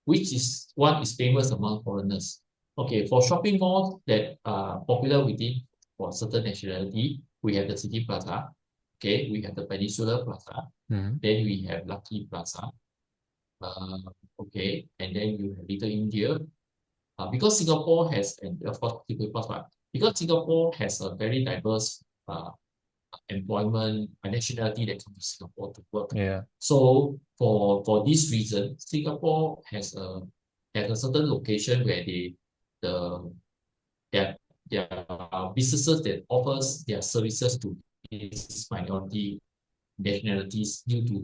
one is famous among foreigners? Okay, for shopping malls that are popular within for certain nationality, we have the City Plaza. Okay, we have the Peninsula Plaza. Then we have Lucky Plaza. Okay, and then you have Little India. Because Singapore has, and of course, because Singapore has a very diverse employment and nationality that comes to Singapore to work.
Yeah.
So for this reason, Singapore has a certain location where their businesses that offers their services to these minority nationalities due to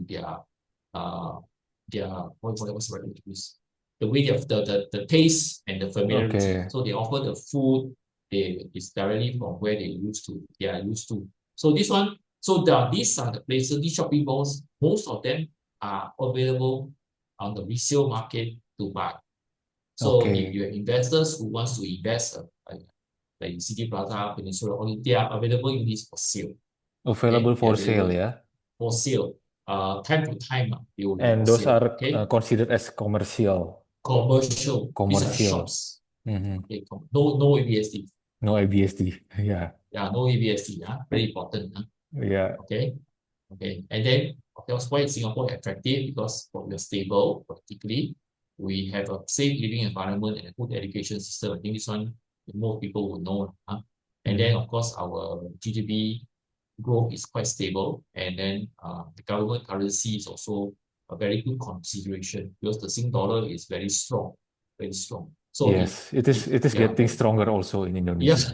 what's the right word to use? The way of the taste and the familiarity.
Okay.
So they offer the food is directly from where they are used to. So these are the places, these shopping malls, most of them are available on the resale market to buy. So if you have investors who wants to invest like City Plaza, Peninsula, they are available in this for sale.
Available for sale, yeah?
For sale. Time to time, they will
And
for
those
sale,
are considered as commercial.
Commercial. These are shops. Okay, no ABSD.
No ABSD, yeah.
Yeah, no ABSD. Very important.
Yeah.
Okay. And then, of course, why is Singapore attractive? Because we are stable, particularly. We have a safe living environment and a good education system. I think this one most people will know. And then, of course, our GDP growth is quite stable. And then the government currency is also a very good consideration because the Sing dollar is very strong. Very strong. So
yes, it is getting stronger also in Indonesia.
Yes.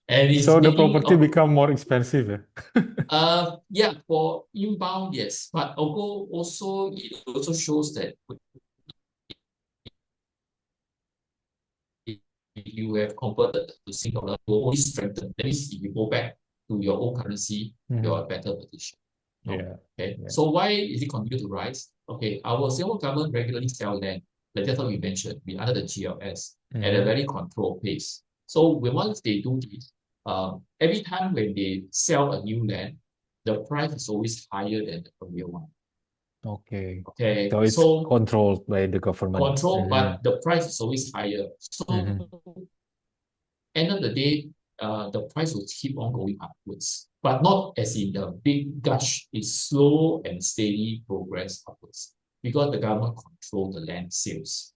And
so the property become more expensive.
Yeah, for inbound, yes. But also it also shows that if you have converted to Sing dollar, you will only strengthen. That means if you go back to your own currency, you're a better position.
Yeah.
Okay. So why is it continue to rise? Okay, our Singapore government regularly sell land, like that's what we mentioned, under the GLS at a very controlled pace. So once they do this, every time when they sell a new land, the price is always higher than the earlier one.
Okay.
Okay.
So it's controlled by the government.
Controlled, but the price is always higher. So end of the day, the price will keep on going upwards, but not as in the big gush. It's slow and steady progress upwards because the government control the land sales.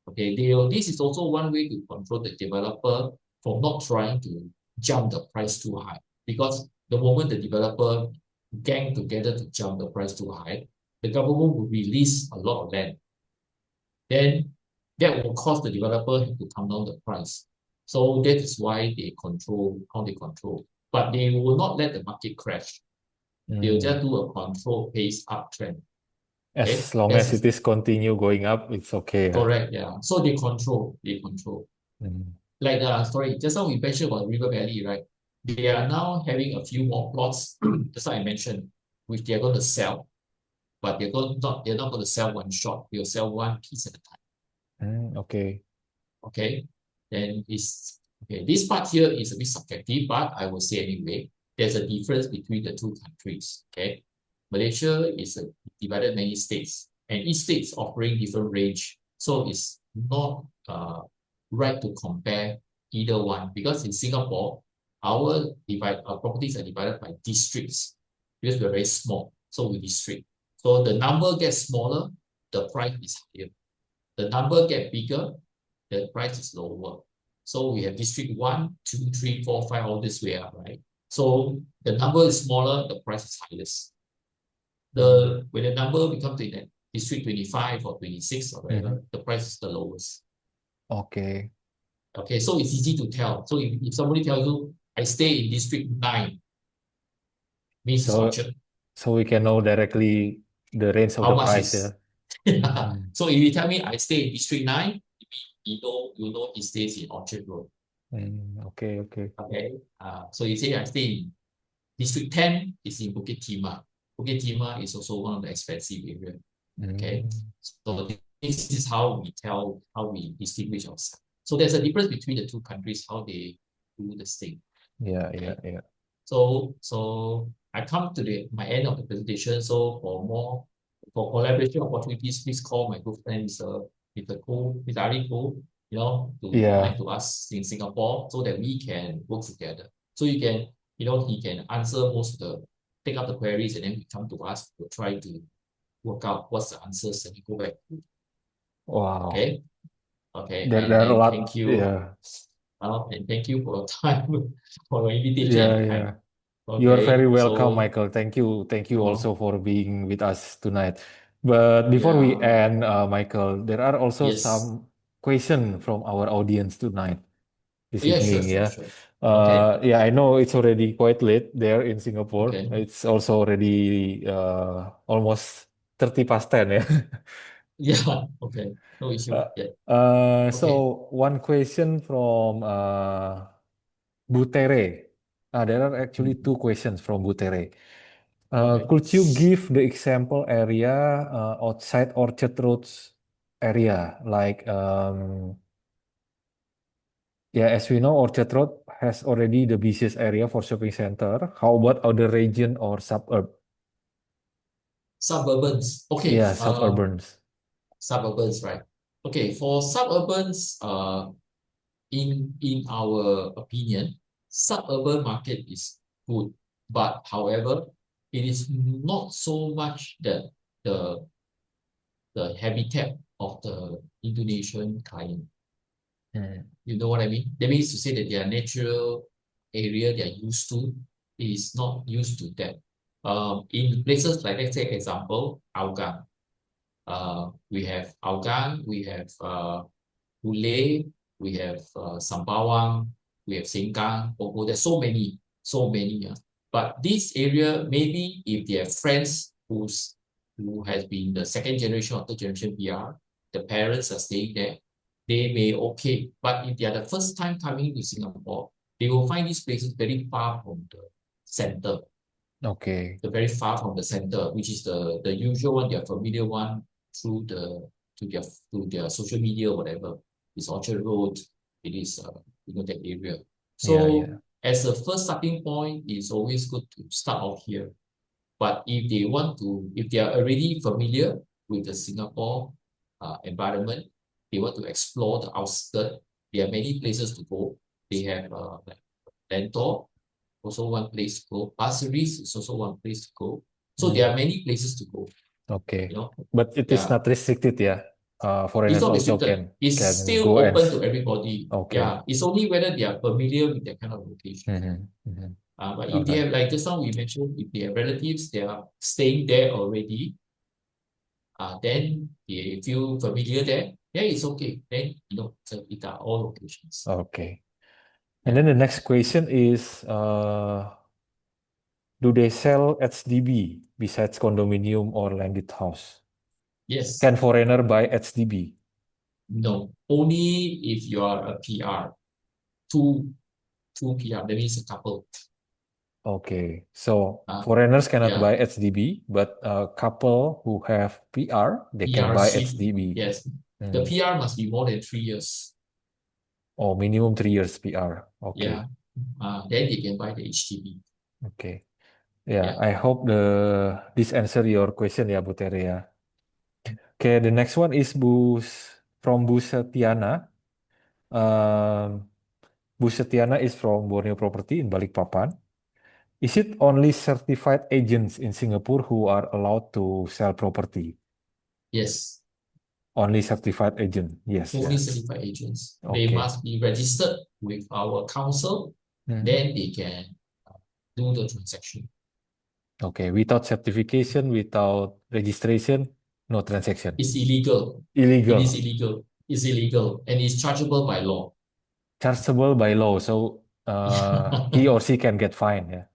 Okay, this is also one way to control the developer from not trying to jump the price too high, because the moment the developer gang together to jump the price too high, the government will release a lot of land. Then that will cause the developer to come down the price. So that is why they control how they control. But they will not let the market crash. They'll just do a control pace uptrend. Okay,
As long
that's
as it is continue going up, it's okay.
correct. Yeah. So they control.
Mm.
Like sorry, just now we mentioned about River Valley, right? They are now having a few more plots, just like I mentioned, which they're going to sell, but they're not going to sell one shot. They'll sell one piece at a time.
Okay.
Okay. Then is okay. This part here is a bit subjective, but I will say anyway. There's a difference between the two countries. Okay. Malaysia is divided many states, and each state is offering different range. So it's not right to compare either one, because in Singapore, our properties are divided by districts because we're very small. So we district. So the number gets smaller, the price is higher. The number get bigger, the price is lower. So we have district 1, 2, 3, 4, 5, all this way up, right? So the number is smaller, the price is highest. When the number becomes to district 25 or 26 or whatever, the price is the lowest.
Okay.
Okay, so it's easy to tell. So if somebody tells you, I stay in district 9, means it's Orchard.
So we can know directly the range of
How
the
much
price,
is?
yeah.
So if you tell me I stay in district 9, you know he stays in Orchard Road.
Okay.
Okay. So you say I stay in district 10 is in Bukit Timah. Bukit Timah is also one of the expensive area. Okay. So this is how we distinguish ourselves. So there's a difference between the two countries, how they do this thing.
Yeah.
So I come to my end of the presentation. So for collaboration opportunities, please call my good friend Mr. Ko, Mr. Ari Ko, to connect to us in Singapore so that we can work together. So he can answer take up the queries, and then we come to us to try to work out what's the answers and we go back.
Wow.
Okay.
There are a lot.
Thank you.
Yeah.
And thank you for your time, for your invitation and time.
Yeah. You are very welcome,
So
Michael. Thank you also for being with us tonight. But before we end, Michael, there are also
yes.
some questions from our audience tonight, this
Yeah,
evening.
sure. Okay.
Yeah, I know it's already quite late there in Singapore.
Okay.
It's also already almost 30 past 10, yeah.
Yeah. Okay. No issue. Yeah.
So
Okay.
one question from Butere. There are actually two questions from Butere.
Okay.
Could you give the example area outside Orchard Roads area? Like, yeah, as we know, Orchard Road has already the busiest area for shopping center. How about other region or suburb?
Suburbans. Okay.
Yeah, suburbans.
Suburbans, right? Okay. For suburbans, in our opinion, suburban market is good, but however, it is not so much the the habitat of the Indonesian client. You know what I mean? That means to say that their natural area they're used to is not used to that. In places like, let's say, example, Hougang. We have Hougang, we have Gulay, we have Sembawang, we have Sengkang, Pogo. There's so many. But this area, maybe if they have friends who has been the second generation or third generation PR, the parents are staying there, they may okay. But if they are the first time coming to Singapore, they will find these places very far from the center.
Okay.
They're very far from the center, which is the usual one, their familiar one through to their social media or whatever. It's Orchard Road, it is that area. So as a first starting point, it's always good to start off here. But if they are already familiar with the Singapore environment, they want to explore the outskirts, there are many places to go. They have like Lentor, also one place to go. Pasir Ris is also one place to go. So there are many places to go.
Okay. But it is not restricted, yeah.
It's
Foreigners
not
also
restricted. It's
can
still
go
open to everybody.
Okay.
Yeah. It's only whether they are familiar with that kind of location. But if they have, like just now we mentioned, if they have relatives, they are staying there already, then they feel familiar there, yeah, it's okay. Then so it are all locations.
Okay. And then the next question is, do they sell HDB besides condominium or landed house?
Yes.
Can foreigner buy HDB?
No. Only if you are a PR. Two PR. That means a couple.
Okay, so
Uh,
foreigners cannot
yeah.
buy HDB, but a couple who have PR, they can
PR
buy
ship.
HDB.
Yes. The
Hmm.
PR must be more than 3 years.
Oh, minimum 3 years PR.
Yeah.
Okay,
Then they can buy the HDB.
okay. Yeah,
Yeah.
I hope this answer your question ya, Bu Tere ya. Okay, the next one is from Bu Setiana. Um, Bu Setiana is from Borneo Property in Balikpapan. Is it only certified agents in Singapore who are allowed to sell property?
Yes.
Only certified agent. Yes,
Only
yes.
certified agents. They
Okay.
must be registered with our council.
Mhm.
Then they can do the transaction.
Okay. Without certification, without registration, no transaction.
It's illegal. It is
Illegal.
illegal. It's illegal and it's chargeable by law.
Chargeable by law. So he or she can get fined. Yeah.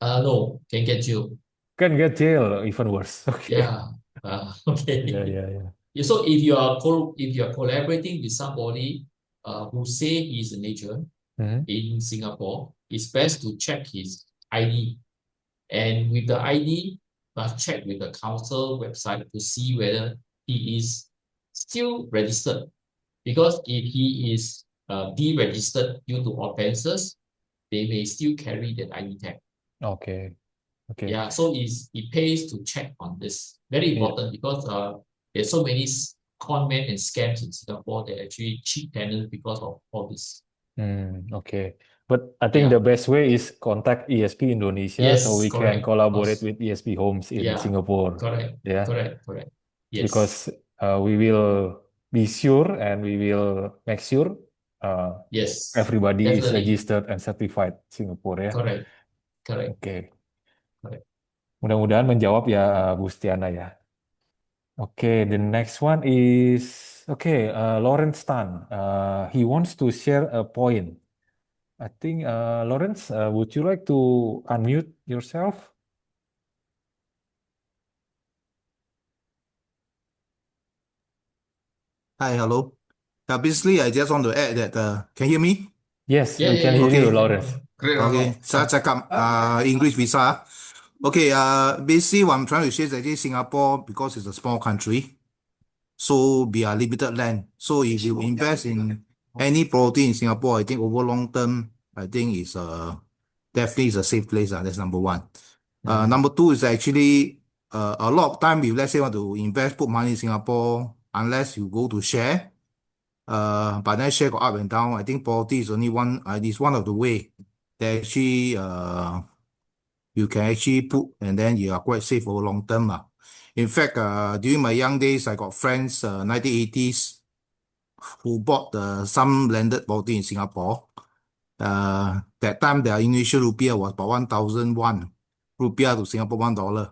No, can get jail.
Can get jail, even worse. Okay.
Yeah.
Yeah,
Okay.
yeah, yeah.
Yeah, so if you are collaborating with somebody who say he's an agent
Mhm.
in Singapore, it's best to check his ID. And with the ID, must check with the council website to see whether he is still registered. Because if he is deregistered due to offenses, they may still carry that ID tag.
Okay. Okay.
Yeah, so it pays to check on this. Very
Yeah.
important because there's so many con men and scams in Singapore that actually cheat tenants because of all this.
Okay. But I think the
Yeah.
best way is contact ESP Indonesia so
Yes,
we can
correct. Of
collaborate
course.
with ESP Homes in
Yeah,
Singapore.
correct.
Yeah.
Correct. Yes.
Because we will be sure and we will make sure uh,
Yes.
everybody is
Definitely.
registered and certified Singapore ya.
Correct. Correct.
Oke,
Correct.
mudah-mudahan menjawab ya Bu Stiana ya. Oke, the next one is Lawrence Tan. He wants to share a point. I think Lawrence, would you like to unmute yourself?
Hi, hello. Basically, I just want to add that, can you hear me?
Yes,
Yeah,
we can
yeah,
hear
yeah.
you,
Okay.
Lawrence.
Clear,
Okay,
Ronald.
saya cakap English visa. Okay, basically what I'm trying to say is actually Singapore, because it's a small country, so we are limited land. So if you invest in any property in Singapore, I think over long term, I think it's definitely is a safe place. That's number one. Number two is actually a lot of time, if let's say want to invest, put money in Singapore, unless you go to share. But then share go up and down. I think property is only one. Is one of the way that actually you can actually put, and then you are quite safe for long term. In fact, during my young days, I got friends 1980s who bought some landed property in Singapore. That time their initial rupiah was about 1,001 rupiah to Singapore $1.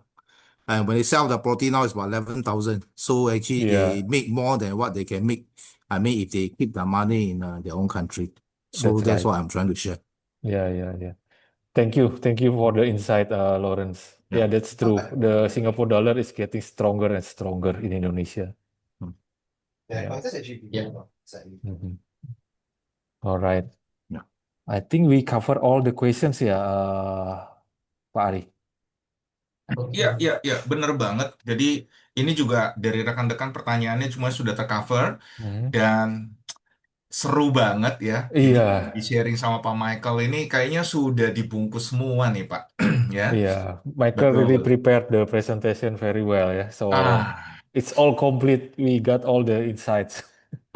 And when they sell the property now, it's about 11,000. So actually, they
Yeah,
make more than what they can make. I mean, if they keep the money in their own country. So
that's
that's
right.
what I'm trying to share.
Yeah. Thank you for the insight, Lawrence.
Yeah.
Yeah, that's true. The Singapore dollar is getting stronger and stronger in Indonesia.
Hmm.
Yeah.
Yeah.
Mhm. All right.
Yeah.
I think we cover all the questions ya, Pak Ari.
Iya,
Okay.
iya, bener banget. Jadi ini juga dari rekan-rekan pertanyaannya cuma sudah tercover
Mhm.
dan seru banget ya. Ini
Iya,
di sharing sama Pak Michael ini kayaknya sudah dibungkus semua nih Pak. Ya,
iya. Michael really
betul.
prepared the presentation very well ya. So
Ah,
it's all complete. We got all the insights.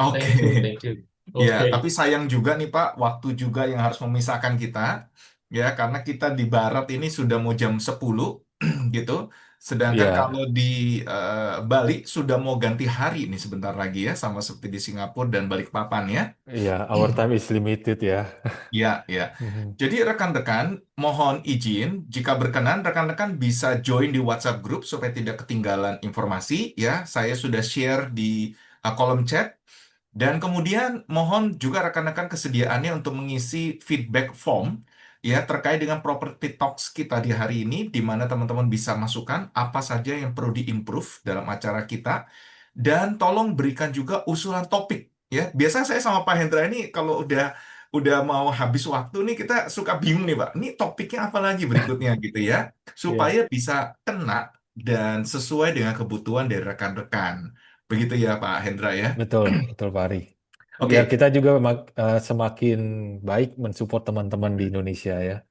oke.
Thank you. Thank you.
Ya,
Okay.
tapi sayang juga nih Pak, waktu juga yang harus memisahkan kita, ya, karena kita di Barat ini sudah mau jam 10, gitu. Sedangkan
Iya,
kalau di Bali sudah mau ganti hari nih sebentar lagi ya, sama seperti di Singapura dan Balikpapan ya.
iya. Our time is limited ya.
Ya.
Mhm.
Jadi rekan-rekan, mohon izin, jika berkenan, rekan-rekan bisa join di WhatsApp group supaya tidak ketinggalan informasi, ya. Saya sudah share di kolom chat. Dan kemudian mohon juga rekan-rekan kesediaannya untuk mengisi feedback form ya terkait dengan property talks kita di hari ini, di mana teman-teman bisa masukkan apa saja yang perlu diimprove dalam acara kita, dan tolong berikan juga usulan topik. Ya, biasa saya sama Pak Hendra ini kalau udah mau habis waktu nih kita suka bingung nih Pak. Ini topiknya apa lagi berikutnya gitu ya, supaya
Iya,
bisa kena dan sesuai dengan kebutuhan dari rekan-rekan. Begitu ya Pak Hendra ya.
betul, betul Pak Ari. Biar
Oke,
kita juga semakin baik mensupport teman-teman di Indonesia ya.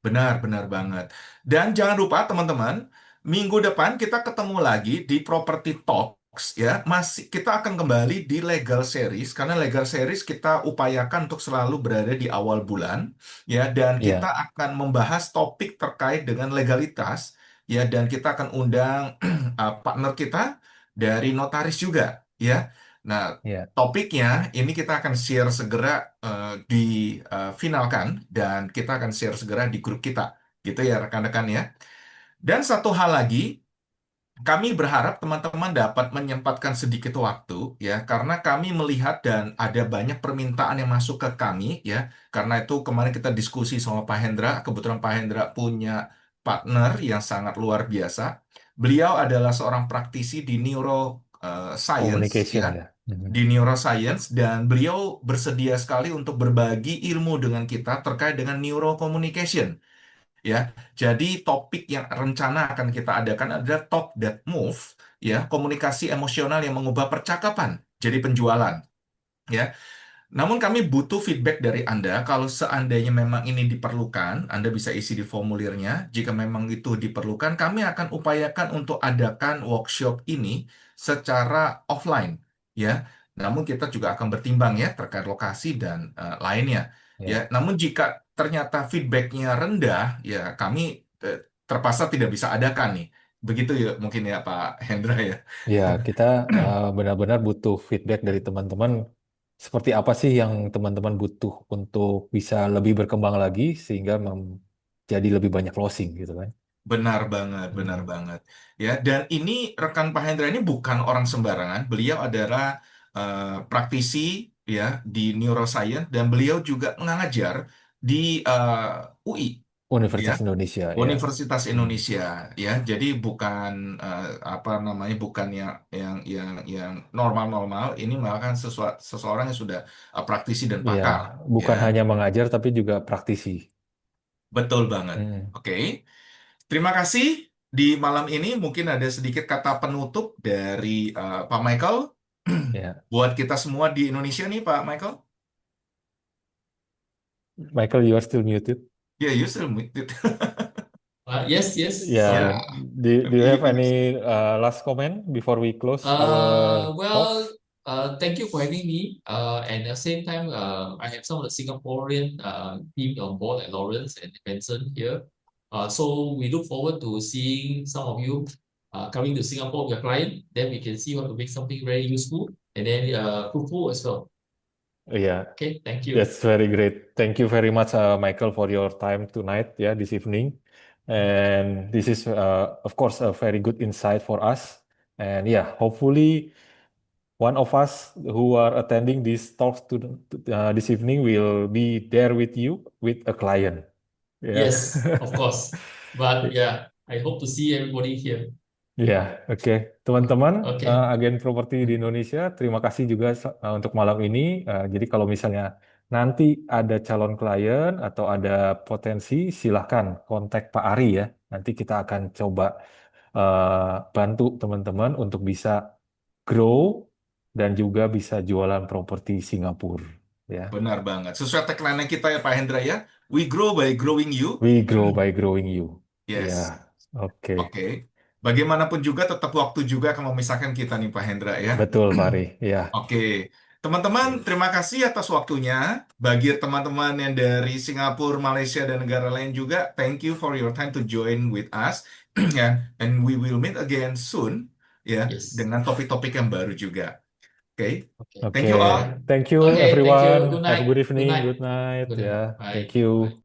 benar banget. Dan jangan lupa teman-teman, minggu depan kita ketemu lagi di Property Talks ya. Masih kita akan kembali di Legal Series karena Legal Series kita upayakan untuk selalu berada di awal bulan ya, dan kita
Iya,
akan membahas topik terkait dengan legalitas ya, dan kita akan undang partner kita dari notaris juga ya. Nah,
iya,
topiknya ini kita akan share segera difinalkan dan kita akan share segera di grup kita. Gitu ya rekan-rekan ya. Dan satu hal lagi, kami berharap teman-teman dapat menyempatkan sedikit waktu ya, karena kami melihat dan ada banyak permintaan yang masuk ke kami ya. Karena itu kemarin kita diskusi sama Pak Hendra, kebetulan Pak Hendra punya partner yang sangat luar biasa. Beliau adalah seorang praktisi di neuroscience ya,
communication ya. Mhm.
di neuroscience, dan beliau bersedia sekali untuk berbagi ilmu dengan kita terkait dengan neurocommunication ya. Jadi topik yang rencana akan kita adakan adalah Talk That Move ya, komunikasi emosional yang mengubah percakapan jadi penjualan ya. Namun kami butuh feedback dari Anda. Kalau seandainya memang ini diperlukan, Anda bisa isi di formulirnya. Jika memang itu diperlukan, kami akan upayakan untuk adakan workshop ini secara offline, ya. Namun kita juga akan bertimbang ya terkait lokasi dan lainnya, ya.
Ya,
Namun jika ternyata feedbacknya rendah, ya kami terpaksa tidak bisa adakan nih. Begitu ya mungkin ya Pak Hendra ya.
ya kita benar-benar butuh feedback dari teman-teman. Seperti apa sih yang teman-teman butuh untuk bisa lebih berkembang lagi sehingga jadi lebih banyak closing gitu kan?
Benar
Hmm.
banget. Ya, dan ini rekan Pak Hendra ini bukan orang sembarangan. Beliau adalah praktisi ya di neuroscience, dan beliau juga mengajar di UI ya,
Universitas Indonesia ya.
Universitas
Hmm.
Indonesia ya. Jadi bukan apa namanya, bukan yang normal-normal. Ini malah kan seseorang yang sudah praktisi dan
Ya,
pakar ya.
bukan hanya mengajar tapi juga praktisi.
Betul banget.
Hmm.
Oke. Terima kasih di malam ini. Mungkin ada sedikit kata penutup dari Pak Michael
Ya,
buat kita semua di Indonesia nih, Pak Michael.
Michael, you are still muted.
Ya, you still muted.
Yes, yes.
Yeah,
Sorry.
Ya,
do you have
you-
any last comment before we close
Uh,
our
well,
talks?
Thank you for having me. And at the same time, I have some of the Singaporean team on board, like Lawrence and Benson here. So we look forward to seeing some of you coming to Singapore with your client. Then we can see how to make something very useful and then fruitful as well.
Yeah,
Okay, thank you.
that's very great. Thank you very much, Michael, for your time tonight, yeah, this evening. And this is, of course, a very good insight for us. And yeah, hopefully one of us who are attending these talks this evening will be there with you with a client. Yeah.
Yes, of course. But yeah, I hope to see everybody here.
Ya, oke. Teman-teman,
Okay.
agen properti di Indonesia, terima kasih juga untuk malam ini. Jadi kalau misalnya nanti ada calon klien atau ada potensi, silahkan kontak Pak Ari ya. Nanti kita akan coba bantu teman-teman untuk bisa grow dan juga bisa jualan properti Singapura. Ya,
benar banget. Sesuai tagline kita ya, Pak Hendra ya. We grow by growing you.
we grow by growing you.
Yes.
Ya, oke.
Oke. Bagaimanapun juga tetap waktu juga akan memisahkan kita nih, Pak Hendra ya.
Betul, Pak Ari. Ya.
Oke, teman-teman, terima kasih atas waktunya. Bagi teman-teman yang dari Singapura, Malaysia, dan negara lain juga, thank you for your time to join with us. Ya, and we will meet again soon, ya,
Yes.
dengan topik-topik yang baru juga. Oke,
Okay.
thank
Oke,
you all.
thank you
Okay. Thank you.
everyone.
Good
Have a
night.
good
Good
evening.
night.
Good night.
Good
Ya,
night.
thank
Bye.
you.
Bye.